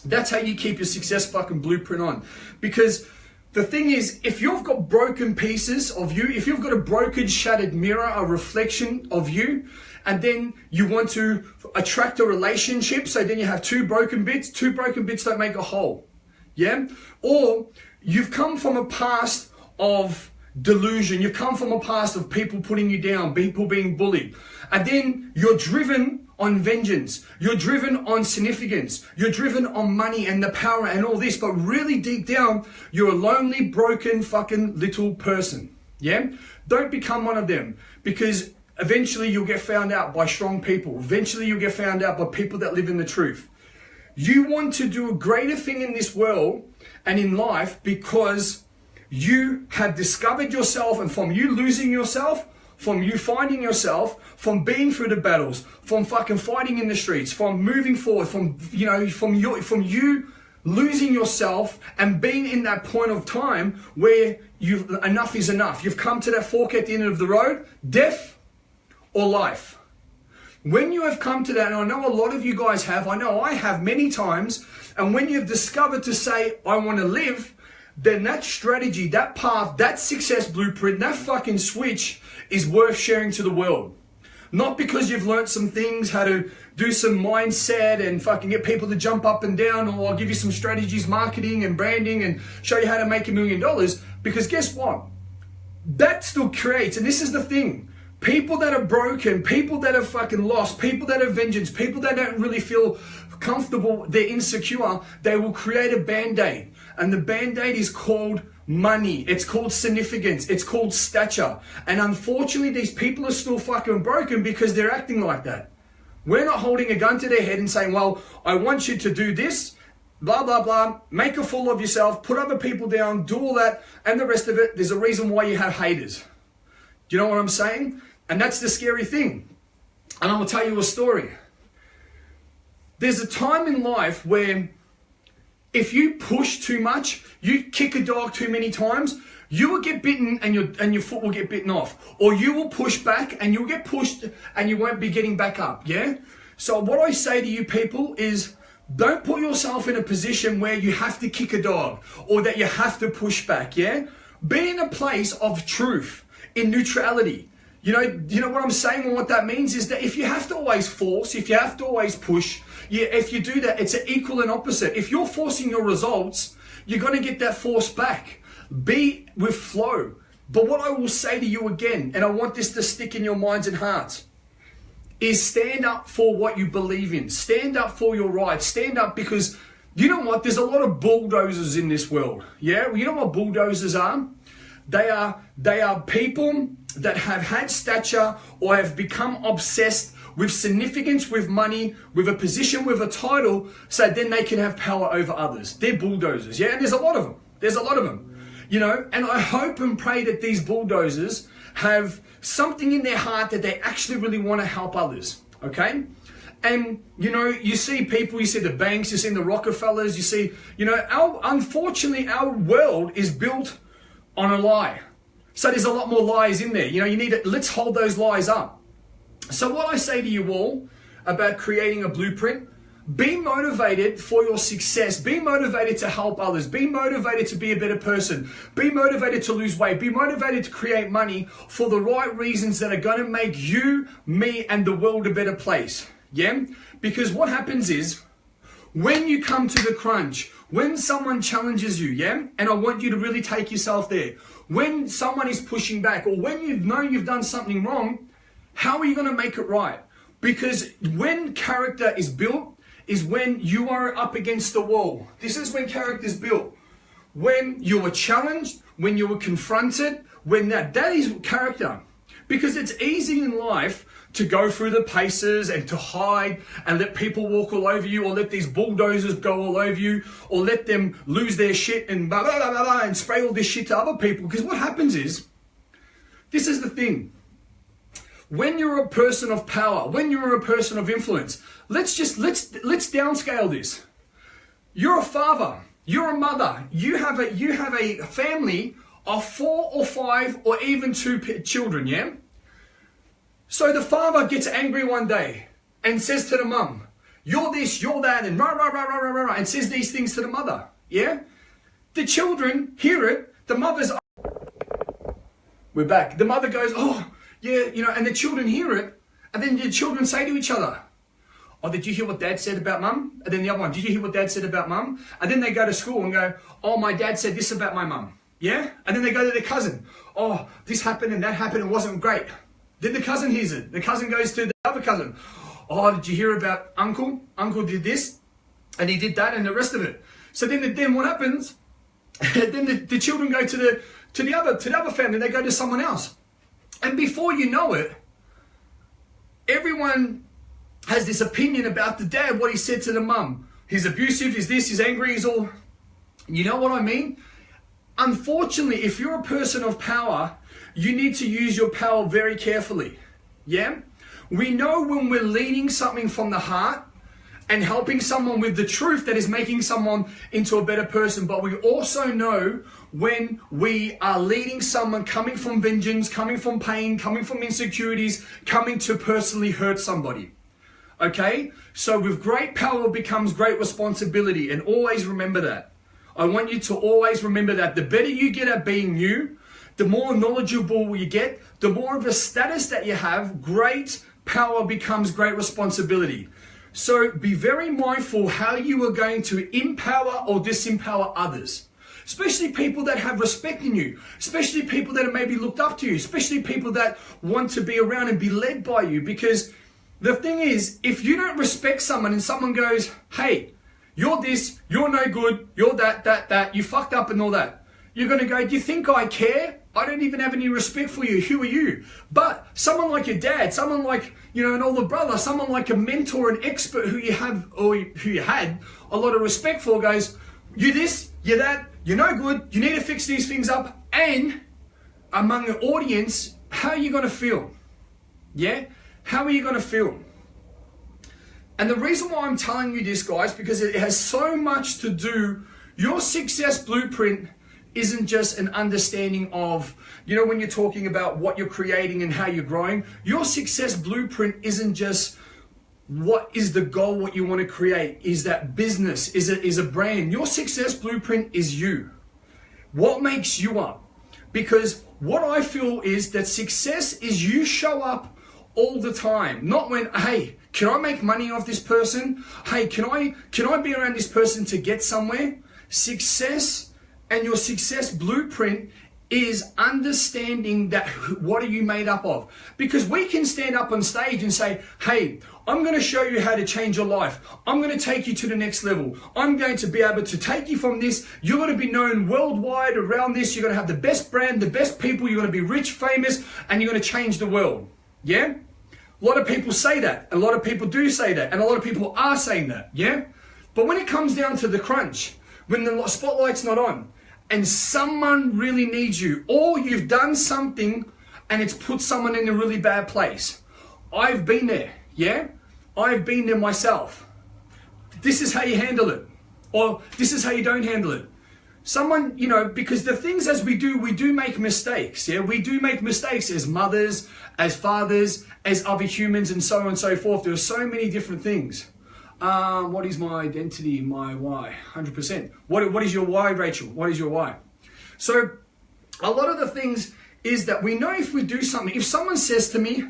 That's how you keep your success fucking blueprint on. Because the thing is, if you've got broken pieces of you, if you've got a broken, shattered mirror, a reflection of you, and then you want to attract a relationship, so then you have two broken bits don't make a whole. Yeah? Or you've come from a past of delusion, you've come from a past of people putting you down, people being bullied, and then you're driven on vengeance, you're driven on significance, you're driven on money and the power and all this, but really deep down, you're a lonely, broken, fucking little person. Yeah? Don't become one of them, because eventually you'll get found out by strong people. Eventually you'll get found out by people that live in the truth. You want to do a greater thing in this world and in life because you have discovered yourself, and from you losing yourself, from you finding yourself, from being through the battles, from fucking fighting in the streets, from moving forward, from you losing yourself and being in that point of time where enough is enough. You've come to that fork at the end of the road, death or life. When you have come to that, and I know a lot of you guys have, I know I have many times, and when you've discovered to say, I want to live, then that strategy, that path, that success blueprint, that fucking switch is worth sharing to the world. Not because you've learned some things, how to do some mindset and fucking get people to jump up and down, or I'll give you some strategies, marketing and branding, and show you how to make $1 million. Because guess what? That still creates, and this is the thing, people that are broken, people that are fucking lost, people that are vengeance, people that don't really feel comfortable, they're insecure, they will create a band-aid. And the band-aid is called money. It's called significance. It's called stature. And unfortunately, these people are still fucking broken because they're acting like that. We're not holding a gun to their head and saying, well, I want you to do this, blah, blah, blah, make a fool of yourself, put other people down, do all that, and the rest of it. There's a reason why you have haters. Do you know what I'm saying? And that's the scary thing. And I will tell you a story. There's a time in life where if you push too much, you kick a dog too many times, you will get bitten and your foot will get bitten off. Or you will push back and you'll get pushed and you won't be getting back up, yeah? So what I say to you people is, don't put yourself in a position where you have to kick a dog or that you have to push back, yeah? Be in a place of truth, in neutrality. You know what I'm saying, and what that means is that if you have to always force, if you have to always push, if you do that, it's an equal and opposite. If you're forcing your results, you're going to get that force back. Be with flow. But what I will say to you again, and I want this to stick in your minds and hearts, is stand up for what you believe in. Stand up for your rights. Stand up, because you know what? There's a lot of bulldozers in this world. Yeah? Well, you know what bulldozers are? They are people that have had stature or have become obsessed with significance, with money, with a position, with a title, so then they can have power over others. They're bulldozers, yeah? And there's a lot of them. There's a lot of them, and I hope and pray that these bulldozers have something in their heart that they actually really want to help others, okay? And, you see people, you see the banks, you see the Rockefellers, you see, unfortunately, our world is built on a lie. So there's a lot more lies in there. You know, you need to, let's hold those lies up. So what I say to you all about creating a blueprint, be motivated for your success. Be motivated to help others. Be motivated to be a better person. Be motivated to lose weight. Be motivated to create money for the right reasons that are going to make you, me, and the world a better place. Yeah? Because what happens is, when you come to the crunch, when someone challenges you, yeah? And I want you to really take yourself there. When someone is pushing back, or when you know you've done something wrong, how are you going to make it right? Because when character is built, is when you are up against the wall. This is when character is built. When you were challenged, when you were confronted, when that is character. Because it's easy in life to go through the paces and to hide and let people walk all over you, or let these bulldozers go all over you, or let them lose their shit and blah, blah, blah, blah, blah, and spray all this shit to other people. Because what happens is, this is the thing. When you're a person of power, when you're a person of influence, let's downscale this. You're a father, you're a mother, you have a family of 4 or 5 or even 2 children, yeah? So the father gets angry one day and says to the mum, you're this, you're that, and rah, rah, rah, rah, rah, rah, and says these things to the mother, yeah? The children hear it, the mother's, we're back. The mother goes, oh, yeah, you know, and the children hear it, and then the children say to each other, oh, did you hear what dad said about mum? And then the other one, did you hear what dad said about mum? And then they go to school and go, oh, my dad said this about my mum, yeah? And then they go to their cousin, oh, this happened and that happened, it wasn't great. Then the cousin hears it. The cousin goes to the other cousin, oh, did you hear about uncle? Uncle did this, and he did that, and the rest of it. So then what happens? Then the children go to the other family, they go to someone else. And before you know it, everyone has this opinion about the dad, what he said to the mum. He's abusive, he's this, he's angry, he's all... You know what I mean? Unfortunately, if you're a person of power, you need to use your power very carefully. Yeah? We know when we're leading something from the heart and helping someone with the truth that is making someone into a better person, but we also know when we are leading someone coming from vengeance, coming from pain, coming from insecurities, coming to personally hurt somebody. Okay? So with great power becomes great responsibility, and always remember that. I want you to always remember that. The better you get at being you, the more knowledgeable you get, the more of a status that you have, great power becomes great responsibility. So be very mindful how you are going to empower or disempower others. Especially people that have respect in you, especially people that are maybe looked up to you, especially people that want to be around and be led by you. Because the thing is, if you don't respect someone and someone goes, hey, you're this, you're no good, you're that, you fucked up and all that, you're going to go, do you think I care? I don't even have any respect for you. Who are you? But someone like your dad, someone like, you know, an older brother, someone like a mentor, an expert who you have, or who you had a lot of respect for, goes, you this, you that, you're no good, you need to fix these things up. And among the audience, how are you going to feel? Yeah? How are you going to feel? And the reason why I'm telling you this, guys, because it has so much to do, your success blueprint isn't just an understanding of, you know, when you're talking about what you're creating and how you're growing, your success blueprint isn't just what is the goal, what you want to create. Is that business? Is a brand? Your success blueprint is you. What makes you up? Because what I feel is that success is you show up all the time. Not when, hey, can I make money off this person? Hey, can I be around this person to get somewhere? Success and your success blueprint is understanding that what are you made up of? Because we can stand up on stage and say, hey, I'm going to show you how to change your life. I'm going to take you to the next level. I'm going to be able to take you from this. You're going to be known worldwide around this. You're going to have the best brand, the best people. You're going to be rich, famous, and you're going to change the world. Yeah? A lot of people say that. A lot of people do say that. And a lot of people are saying that. Yeah? But when it comes down to the crunch, when the spotlight's not on, and someone really needs you, or you've done something and it's put someone in a really bad place. I've been there, yeah? I've been there myself. This is how you handle it, or this is how you don't handle it. Someone, because the things as we do make mistakes. Yeah, we do make mistakes as mothers, as fathers, as other humans, and so on and so forth. There are so many different things. What is my identity, my why? 100%. What is your why, Rachel? What is your why? So a lot of the things is that we know if we do something, if someone says to me,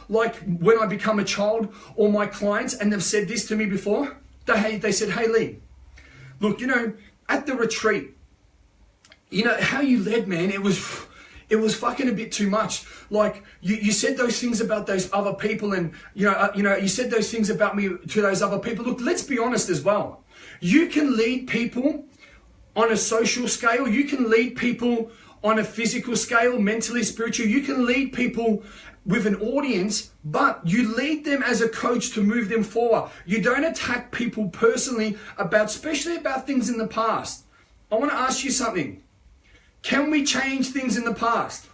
like when I become a child or my clients, and they've said this to me before, they said, hey Lee, look, at the retreat, how you led, man, it was fucking a bit too much. Like you said those things about those other people, and you said those things about me to those other people. Look, let's be honest as well. You can lead people on a social scale. You can lead people on a physical scale, mentally, spiritually. You can lead people with an audience, but you lead them as a coach to move them forward. You don't attack people personally especially about things in the past. I want to ask you something. Can we change things in the past?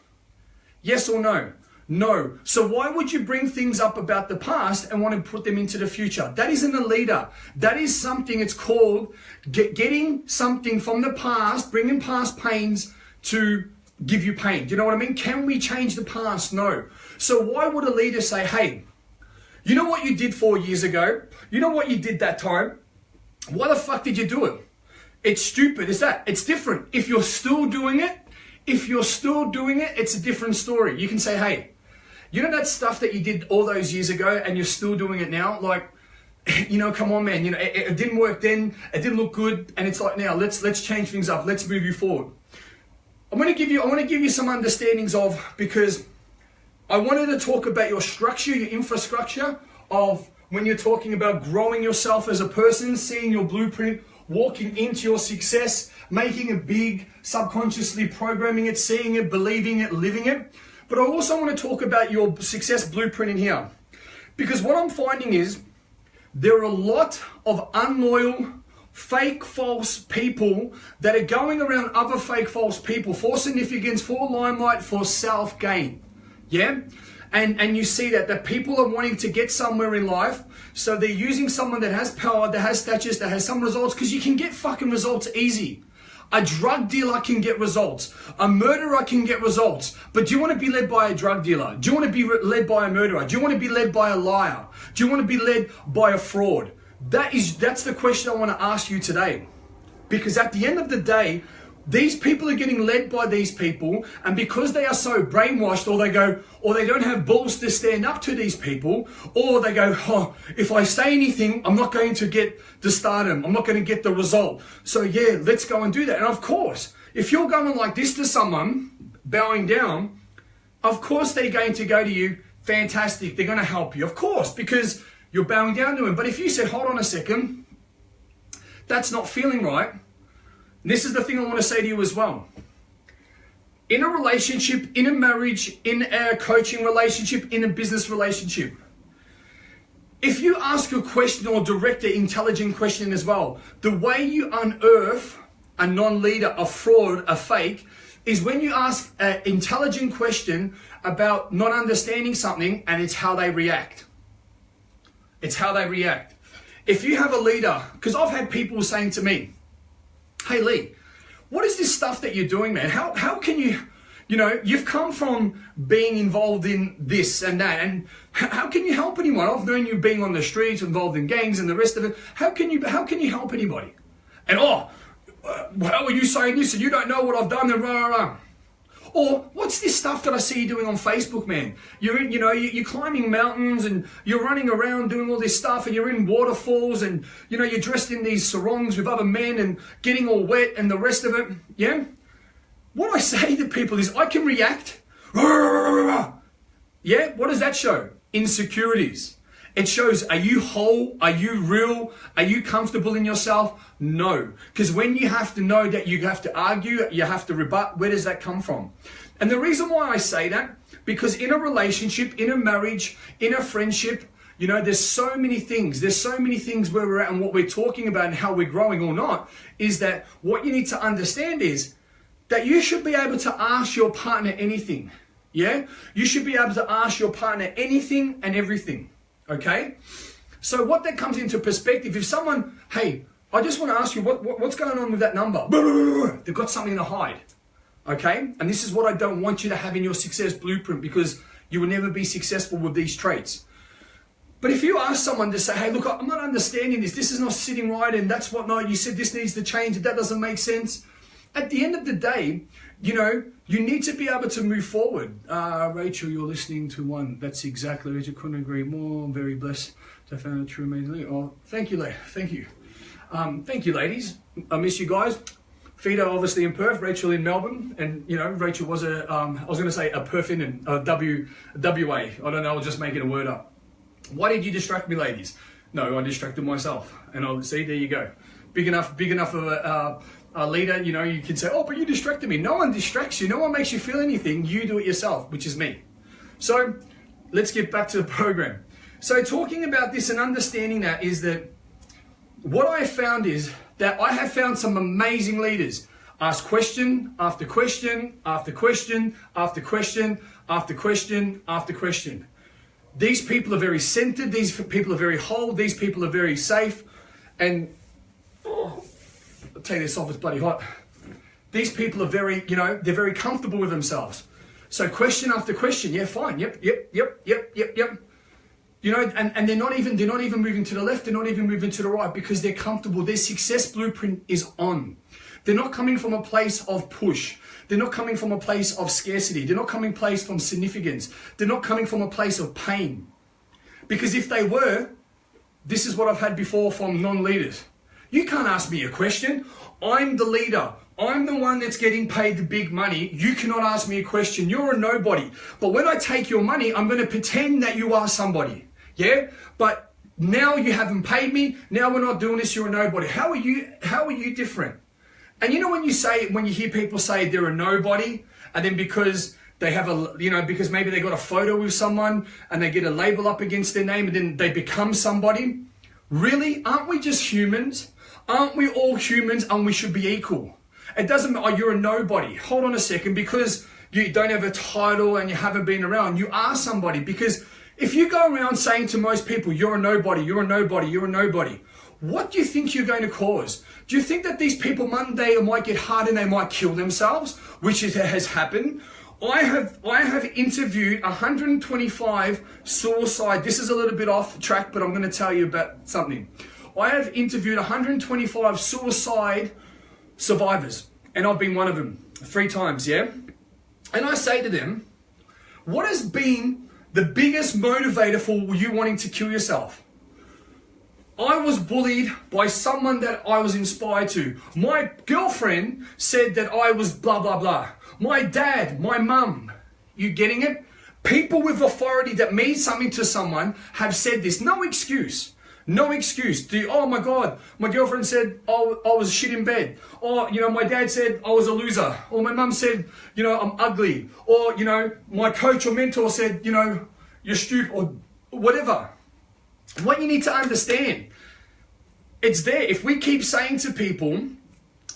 Yes or no? No. So why would you bring things up about the past and want to put them into the future? That isn't a leader. That is something, it's called getting something from the past, bringing past pains to give you pain. Do you know what I mean? Can we change the past? No. So why would a leader say, hey, you know what you did 4 years ago? You know what you did that time? Why the fuck did you do it? It's stupid. It's different. If you're still doing it, it's a different story. You can say, hey, you know that stuff that you did all those years ago and you're still doing it now? Like, come on, man. It didn't work then. It didn't look good. And it's like, now let's change things up. Let's move you forward. I want to give you some understandings of, because I wanted to talk about your structure, your infrastructure of when you're talking about growing yourself as a person, seeing your blueprint, walking into your success, making it big, subconsciously programming it, seeing it, believing it, living it. But I also want to talk about your success blueprint in here. Because what I'm finding is there are a lot of unloyal, fake, false people that are going around other fake, false people for significance, for limelight, for self-gain. Yeah? And you see that people are wanting to get somewhere in life, so they're using someone that has power, that has status, that has some results, because you can get fucking results easy. A drug dealer can get results. A murderer can get results. But do you want to be led by a drug dealer? Do you want to be led by a murderer? Do you want to be led by a liar? Do you want to be led by a fraud? That's the question I want to ask you today. Because at the end of the day, these people are getting led by these people, and because they are so brainwashed, or they don't have balls to stand up to these people, or they go, oh, if I say anything, I'm not going to get the stardom, I'm not going to get the result. So yeah, let's go and do that. And of course, if you're going like this to someone, bowing down, of course they're going to go to you, fantastic, they're going to help you, of course, because you're bowing down to them. But if you said, hold on a second, that's not feeling right, this is the thing I want to say to you as well. In a relationship, in a marriage, in a coaching relationship, in a business relationship, if you ask a question or direct an intelligent question as well, the way you unearth a non-leader, a fraud, a fake, is when you ask an intelligent question about not understanding something, and it's how they react. It's how they react. If you have a leader, because I've had people saying to me, hey Lee, what is this stuff that you're doing, man? How can you, you've come from being involved in this and that, and how can you help anyone? I've known you being on the streets, involved in gangs and the rest of it. How can you help anybody? And how are you saying this and you don't know what I've done and rah, rah, rah. Or what's this stuff that I see you doing on Facebook, man? You're climbing mountains and you're running around doing all this stuff, and you're in waterfalls, and you're dressed in these sarongs with other men and getting all wet and the rest of it. Yeah? What I say to people is I can react. Yeah? What does that show? Insecurities. It shows, are you whole? Are you real? Are you comfortable in yourself? No. Because when you have to know that you have to argue, you have to rebut, where does that come from? And the reason why I say that, because in a relationship, in a marriage, in a friendship, there's so many things. There's so many things where we're at, and what we're talking about and how we're growing or not, is that what you need to understand is that you should be able to ask your partner anything. Yeah? You should be able to ask your partner anything and everything. Okay? So what that comes into perspective, if someone, hey, I just want to ask you, what's going on with that number? They've got something to hide, okay? And this is what I don't want you to have in your success blueprint, because you will never be successful with these traits. But if you ask someone to say, hey, look, I'm not understanding this. This is not sitting right, and that's what, no, you said this needs to change, that doesn't make sense. At the end of the day, you know, you need to be able to move forward. Rachel, you're listening to one. That's exactly, Rachel, couldn't agree more. I'm very blessed to have found a true amazing. Oh, thank you, thank you. Thank you, ladies. I miss you guys. Fido, obviously in Perth, Rachel in Melbourne, and you know, Rachel was I was going to say a Perthian in WA. I don't know, I was just making a word up. Why did you distract me, ladies? No, I distracted myself. And I'll see, there you go. Big enough of a leader, you know, you can say, oh, but you distracted me. No one distracts you. No one makes you feel anything. You do it yourself, which is me. So let's get back to the program. So talking about this and understanding that is that what I have found is that I have found some amazing leaders ask question after question after question after question after question after question. These people are very centered. These people are very whole. These people are very safe. And I'll take this off, it's bloody hot. These people are very, you know, they're very comfortable with themselves. So question after question, yeah, fine, yep. You know, and they're not even moving to the left, they're not even moving to the right, because they're comfortable. Their success blueprint is on. They're not coming from a place of push. They're not coming from a place of scarcity. They're not coming place from significance. They're not coming from a place of pain. Because if they were, this is what I've had before from non-leaders. You can't ask me a question. I'm the leader. I'm the one that's getting paid the big money. You cannot ask me a question. You're a nobody. But when I take your money, I'm going to pretend that you are somebody. Yeah? But now you haven't paid me. Now we're not doing this. You're a nobody. How are you different? And you know when you hear people say they're a nobody, and then because they have because maybe they got a photo with someone and they get a label up against their name and then they become somebody. Really? Aren't we just humans? Aren't we all humans and we should be equal? It doesn't matter, oh, you're a nobody. Hold on a second, because you don't have a title and you haven't been around. You are somebody, because if you go around saying to most people, you're a nobody, you're a nobody, you're a nobody, what do you think you're going to cause? Do you think that these people one day might get hard and they might kill themselves, which has happened? I have interviewed 125 suicide. This is a little bit off track, but I'm going to tell you about something. I have interviewed 125 suicide survivors, and I've been one of them 3 times, yeah? And I say to them, what has been the biggest motivator for you wanting to kill yourself? I was bullied by someone that I was inspired to. My girlfriend said that I was blah, blah, blah. My dad, my mum, you getting it? People with authority that means something to someone have said this. No excuse. No excuse. Oh my God, my girlfriend said I was shit in bed. Or, you know, my dad said I was a loser. Or my mum said, you know, I'm ugly. Or, you know, my coach or mentor said, you know, you're stupid, or whatever. What you need to understand, it's there. If we keep saying to people,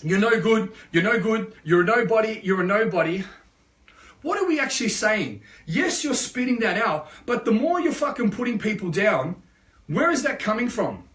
you're no good, you're no good, you're a nobody, you're a nobody, what are we actually saying? Yes, you're spitting that out, but the more you're fucking putting people down, where is that coming from?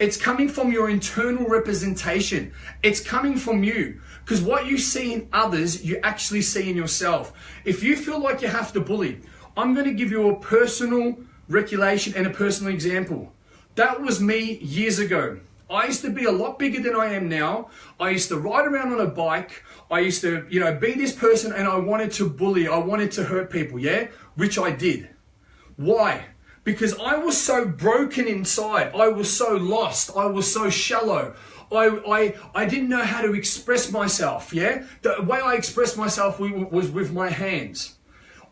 It's coming from your internal representation. It's coming from you. Because what you see in others, you actually see in yourself. If you feel like you have to bully, I'm going to give you a personal recollection and a personal example. That was me years ago. I used to be a lot bigger than I am now. I used to ride around on a bike. I used to, you know, be this person, and I wanted to bully. I wanted to hurt people, yeah? Which I did. Why? Because I was so broken inside. I was so lost. I was so shallow. I didn't know how to express myself, yeah? The way I expressed myself was with my hands.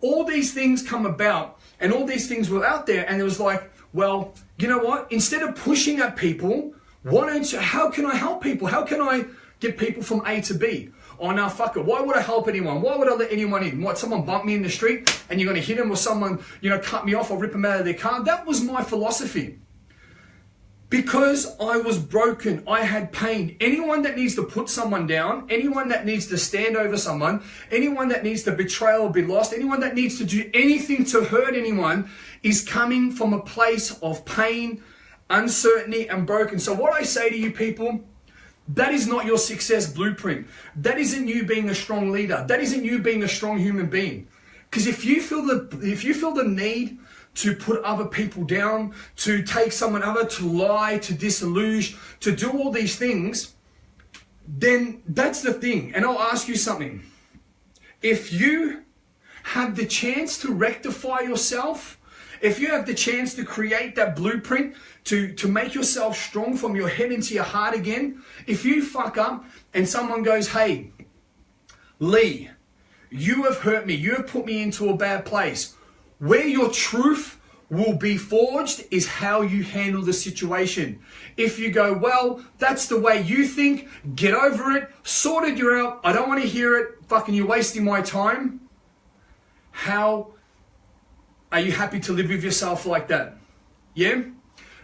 All these things come about, and all these things were out there, and it was like, well, you know what? Instead of pushing at people, how can I help people? How can I get people from A to B? Oh, no, fuck it. Why would I help anyone? Why would I let anyone in? What, someone bump me in the street and you're going to hit them, or someone, you know, cut me off or rip them out of their car? That was my philosophy. Because I was broken, I had pain. Anyone that needs to put someone down, anyone that needs to stand over someone, anyone that needs to betray or be lost, anyone that needs to do anything to hurt anyone is coming from a place of pain uncertainty, and broken. So what I say to you people, that is not your success blueprint. That isn't you being a strong leader. That isn't you being a strong human being. Because if you feel the need to put other people down, to take someone other, to lie, to disillusion, to do all these things, then that's the thing. And I'll ask you something. If you have the chance to rectify yourself, if you have the chance to create that blueprint, to make yourself strong from your head into your heart again, if you fuck up and someone goes, hey, Lee, you have hurt me, you have put me into a bad place, where your truth will be forged is how you handle the situation. If you go, well, that's the way you think, get over it, sorted you out, I don't want to hear it, fucking you're wasting my time. How are you happy to live with yourself like that? Yeah?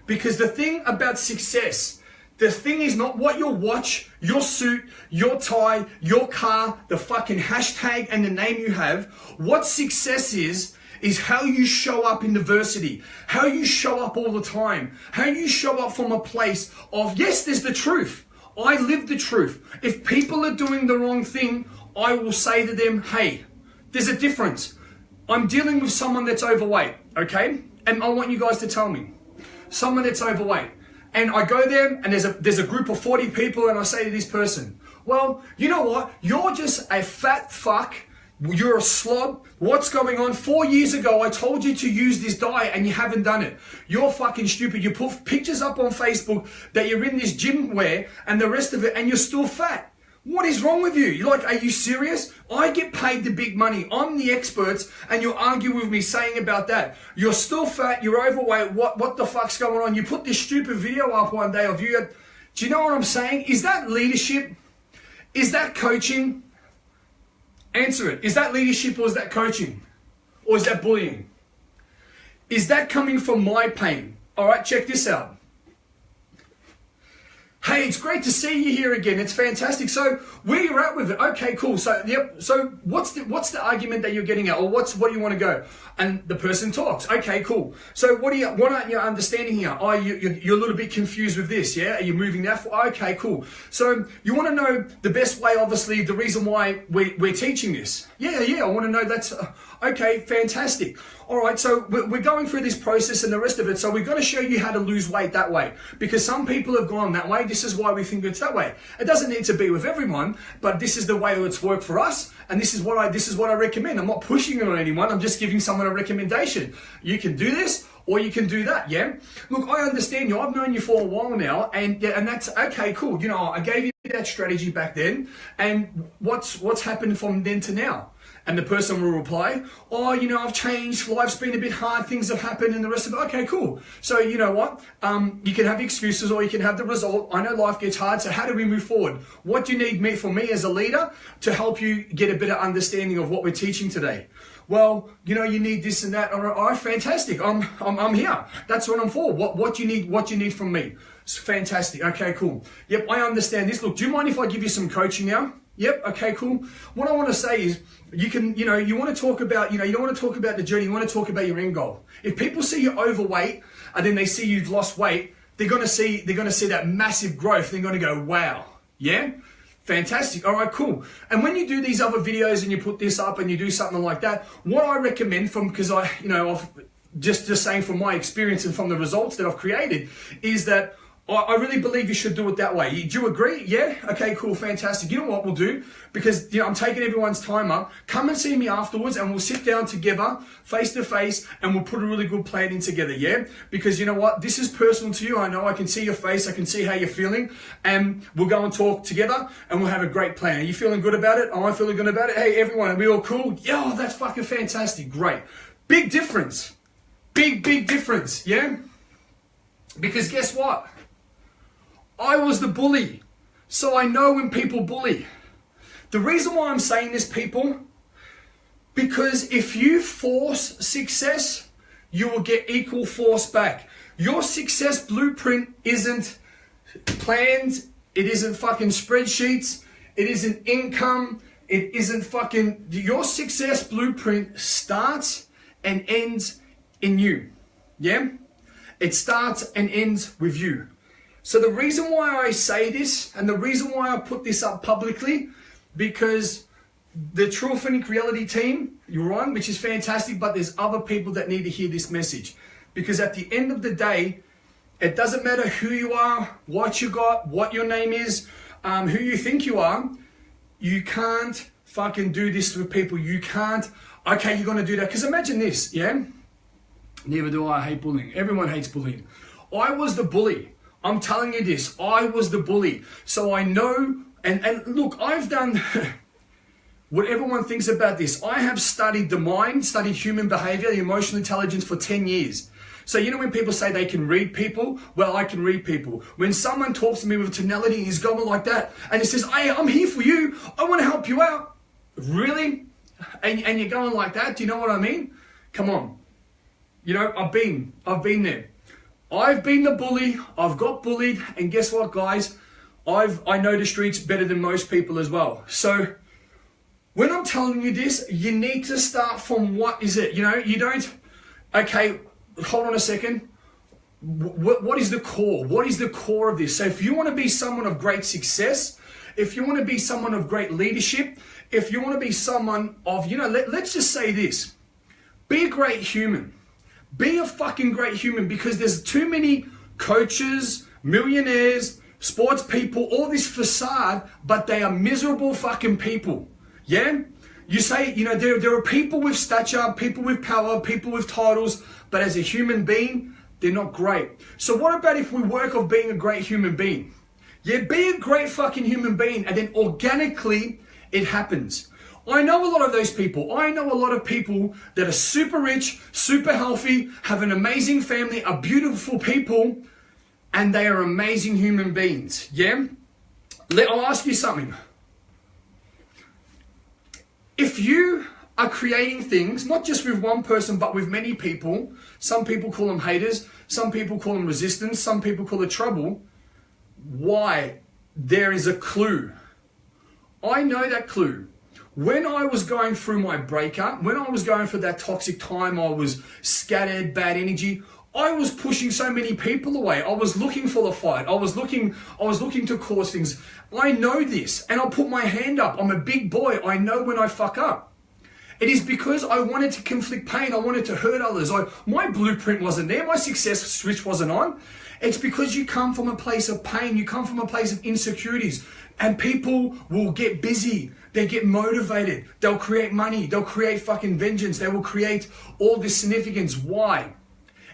Because the thing about success, the thing is not what your watch, your suit, your tie, your car, the fucking hashtag and the name you have. What success is how you show up in diversity, how you show up all the time, how you show up from a place of, yes, there's the truth. I live the truth. If people are doing the wrong thing, I will say to them, hey, there's a difference. I'm dealing with someone that's overweight, okay? And I want you guys to tell me, someone that's overweight. And I go there and there's a group of 40 people and I say to this person, well, you know what? You're just a fat fuck. You're a slob. What's going on? 4 years ago, I told you to use this diet and you haven't done it. You're fucking stupid. You put pictures up on Facebook that you're in this gym wear and the rest of it and you're still fat. What is wrong with you? You're like, are you serious? I get paid the big money. I'm the experts and you argue with me saying about that. You're still fat. You're overweight. What the fuck's going on? You put this stupid video up one day of you. Do you know what I'm saying? Is that leadership? Is that coaching? Answer it. Is that leadership or is that coaching? Or is that bullying? Is that coming from my pain? All right, check this out. Hey, it's great to see you here again. It's fantastic. So where you're at with it? Okay, cool. So yep. So what's the argument that you're getting at, or what do you want to go? And the person talks. Okay, cool. So what aren't you understanding here? Oh, you're a little bit confused with this. Yeah, are you moving that? Okay, cool. So you want to know the best way. Obviously, the reason why we're teaching this. Yeah. I want to know that's okay. Fantastic. All right, so we're going through this process and the rest of it. So we've got to show you how to lose weight that way, because some people have gone that way. This is why we think it's that way. It doesn't need to be with everyone, but this is the way it's worked for us, and this is what I recommend. I'm not pushing it on anyone. I'm just giving someone a recommendation. You can do this, or you can do that. Yeah. Look, I understand you. I've known you for a while now, and that's okay. Cool. You know, I gave you that strategy back then, and what's happened from then to now? And the person will reply, oh, you know, I've changed, life's been a bit hard, things have happened and the rest of it. Okay, cool. So you know what? You can have excuses or you can have the result. I know life gets hard, so how do we move forward? What do you need from me as a leader to help you get a better understanding of what we're teaching today? Well, you know, you need this and that. All right, fantastic. I'm here. That's what I'm for. What you need from me? It's fantastic. Okay, cool. Yep, I understand this. Look, do you mind if I give you some coaching now? Yep, okay, cool. What I want to say is, you want to talk about, you don't want to talk about the journey, you want to talk about your end goal. If people see you overweight and then they see you've lost weight, they're going to see that massive growth. They're going to go, wow, yeah? Fantastic. All right, cool. And when you do these other videos and you put this up and you do something like that, what I recommend because I've just saying from my experience and from the results that I've created is that I really believe you should do it that way. Do you agree? Yeah? Okay, cool, fantastic. You know what we'll do? Because I'm taking everyone's time up. Come and see me afterwards and we'll sit down together, face to face, and we'll put a really good plan in together, yeah? Because you know what? This is personal to you. I know I can see your face. I can see how you're feeling. And we'll go and talk together and we'll have a great plan. Are you feeling good about it? Am I feeling good about it? Hey, everyone, are we all cool? Yeah, that's fucking fantastic. Great. Big difference. Big difference, yeah? Because guess what? I was the bully, so I know when people bully. The reason why I'm saying this, people, because if you force success, you will get equal force back. Your success blueprint isn't planned, it isn't fucking spreadsheets, it isn't income, it isn't fucking... Your success blueprint starts and ends in you, yeah? It starts and ends with you. So the reason why I say this, and the reason why I put this up publicly, because the True Authentic Reality team, you're on, which is fantastic, but there's other people that need to hear this message. Because at the end of the day, it doesn't matter who you are, what you got, what your name is, who you think you are. You can't fucking do this with people. You can't, okay, you're gonna do that. Because imagine this, yeah? Neither do I hate bullying. Everyone hates bullying. I was the bully. I'm telling you this, I was the bully. So I know, and look, I've done what everyone thinks about this. I have studied the mind, studied human behavior, the emotional intelligence for 10 years. So you know when people say they can read people? Well, I can read people. When someone talks to me with tonality, he's going like that, and he says, hey, I'm here for you. I want to help you out. Really? And you're going like that? Do you know what I mean? Come on. You know, I've been there. I've been the bully, I've got bullied, and guess what, guys? I know the streets better than most people as well. So when I'm telling you this, you need to start from what is it? You know, you don't, okay, hold on a second. What is the core? What is the core of this? So if you want to be someone of great success, if you want to be someone of great leadership, if you want to be someone of, you know, let's just say this, be a great human. Be a fucking great human, because there's too many coaches, millionaires, sports people, all this facade, but they are miserable fucking people. Yeah? You say, you know, there are people with stature, people with power, people with titles, but as a human being, they're not great. So what about if we work on being a great human being? Yeah, be a great fucking human being, and then organically it happens. I know a lot of those people. I know a lot of people that are super rich, super healthy, have an amazing family, are beautiful people, and they are amazing human beings. Yeah? I'll ask you something. If you are creating things, not just with one person, but with many people, some people call them haters, some people call them resistance, some people call it trouble, why? There is a clue. I know that clue. When I was going through my breakup, when I was going through that toxic time, I was scattered, bad energy, I was pushing so many people away. I was looking for the fight. I was looking to cause things. I know this, and I'll put my hand up. I'm a big boy. I know when I fuck up. It is because I wanted to inflict pain. I wanted to hurt others. My blueprint wasn't there. My success switch wasn't on. It's because you come from a place of pain. You come from a place of insecurities, and people will get busy. They get motivated. They'll create money. They'll create fucking vengeance. They will create all this significance. Why?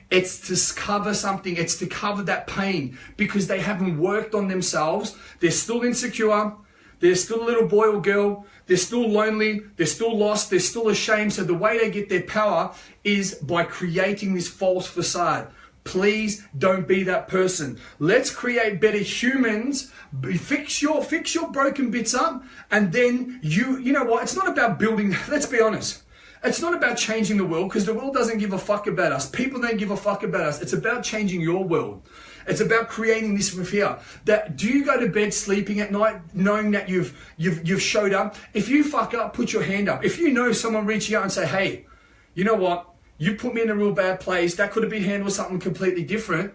It's to cover something. It's to cover that pain, because they haven't worked on themselves. They're still insecure. They're still a little boy or girl. They're still lonely. They're still lost. They're still ashamed. So the way they get their power is by creating this false facade. Please don't be that person. Let's create better humans. Fix your broken bits up, and then you know what? It's not about building. Let's be honest. It's not about changing the world, because the world doesn't give a fuck about us. People don't give a fuck about us. It's about changing your world. It's about creating this with here. That do you go to bed sleeping at night knowing that you've showed up? If you fuck up, put your hand up. If you know someone reaching out and say, hey, you know what? You put me in a real bad place. That could have been handled with something completely different.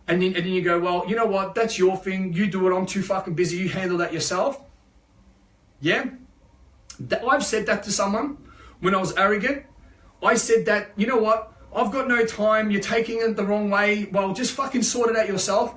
And then you go, well, you know what? That's your thing. You do it. I'm too fucking busy. You handle that yourself. Yeah? I've said that to someone when I was arrogant. I said that, you know what? I've got no time. You're taking it the wrong way. Well, just fucking sort it out yourself.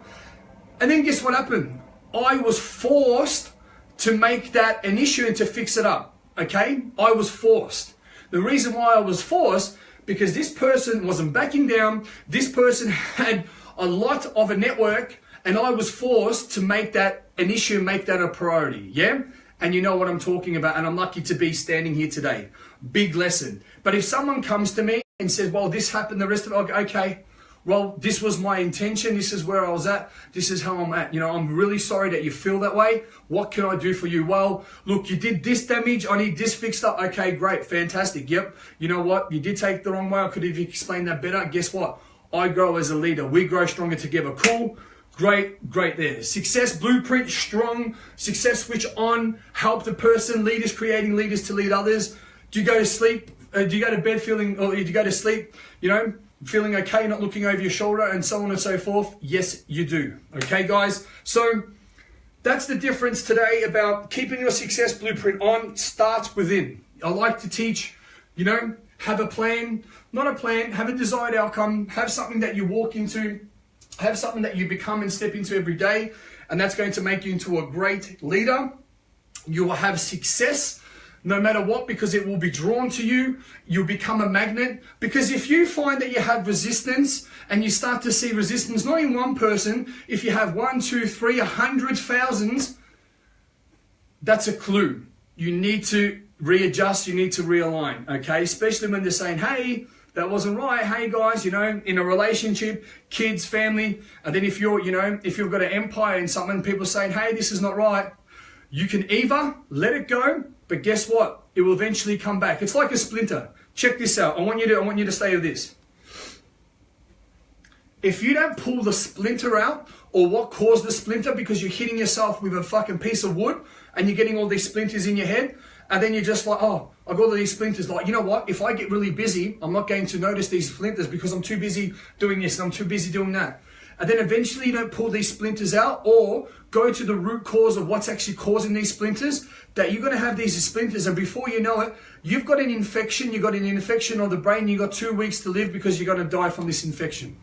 And then guess what happened? I was forced to make that an issue and to fix it up. Okay? I was forced. The reason why I was forced, because this person wasn't backing down. This person had a lot of a network, and I was forced to make that an issue, make that a priority. Yeah? And you know what I'm talking about, and I'm lucky to be standing here today. Big lesson. But if someone comes to me and says, well, this happened, the rest of it, I'll go, okay, well, this was my intention. This is where I was at. This is how I'm at. You know, I'm really sorry that you feel that way. What can I do for you? Well, look, you did this damage. I need this fixed up. Okay, great. Fantastic. Yep. You know what? You did take the wrong way. I could have explained that better. Guess what? I grow as a leader. We grow stronger together. Cool. Great there. Success blueprint, strong. Success switch on. Help the person. Leaders creating leaders to lead others. Do you go to sleep Do you go to bed feeling, or do you go to sleep, feeling okay, not looking over your shoulder, and so on and so forth? Yes, you do. Okay, guys? So that's the difference today about keeping your success blueprint on. Starts within. I like to teach, have a plan, not a plan, have a desired outcome, have something that you walk into, have something that you become and step into every day, and that's going to make you into a great leader. You will have success no matter what, because it will be drawn to you. You'll become a magnet, because if you find that you have resistance and you start to see resistance, not in one person, if you have 1, 2, 3, 100,000, that's a clue. You need to readjust, you need to realign, okay? Especially when they're saying, hey, that wasn't right. Hey guys, in a relationship, kids, family, and then if you've got an empire in something, people saying, hey, this is not right, you can either let it go, but guess what? It will eventually come back. It's like a splinter. Check this out. I want you to stay with this. If you don't pull the splinter out, or what caused the splinter, because you're hitting yourself with a fucking piece of wood and you're getting all these splinters in your head, and then you're just like, oh, I got all these splinters. Like, you know what? If I get really busy, I'm not going to notice these splinters because I'm too busy doing this and I'm too busy doing that. And then eventually you don't pull these splinters out or go to the root cause of what's actually causing these splinters, that you're going to have these splinters, and before you know it, you've got an infection. You've got an infection of the brain. You've got 2 weeks to live because you're going to die from this infection.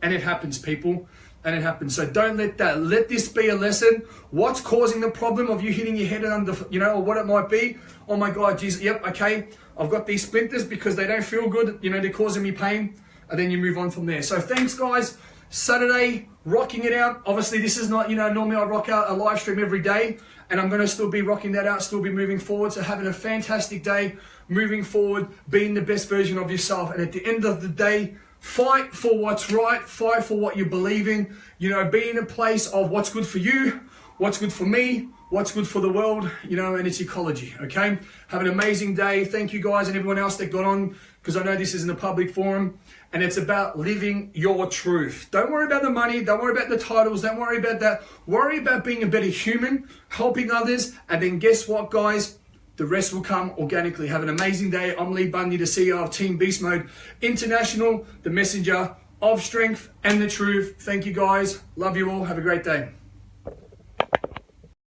And it happens, people. And it happens. So don't let that. Let this be a lesson. What's causing the problem of you hitting your head under, or what it might be? Oh my God, geez, yep, okay. I've got these splinters because they don't feel good. They're causing me pain. And then you move on from there. So thanks, guys. Saturday, rocking it out. Obviously, this is not, normally I rock out a live stream every day. And I'm going to still be rocking that out, still be moving forward. So having a fantastic day, moving forward, being the best version of yourself. And at the end of the day, fight for what's right, fight for what you believe in, be in a place of what's good for you, what's good for me, what's good for the world, and it's ecology, okay? Have an amazing day. Thank you guys and everyone else that got on, because I know this isn't a public forum, and it's about living your truth. Don't worry about the money, don't worry about the titles, don't worry about that. Worry about being a better human, helping others, and then guess what, guys? The rest will come organically. Have an amazing day. I'm Lee Bundy, the CEO of Team Beast Mode International, the messenger of strength and the truth. Thank you guys. Love you all. Have a great day.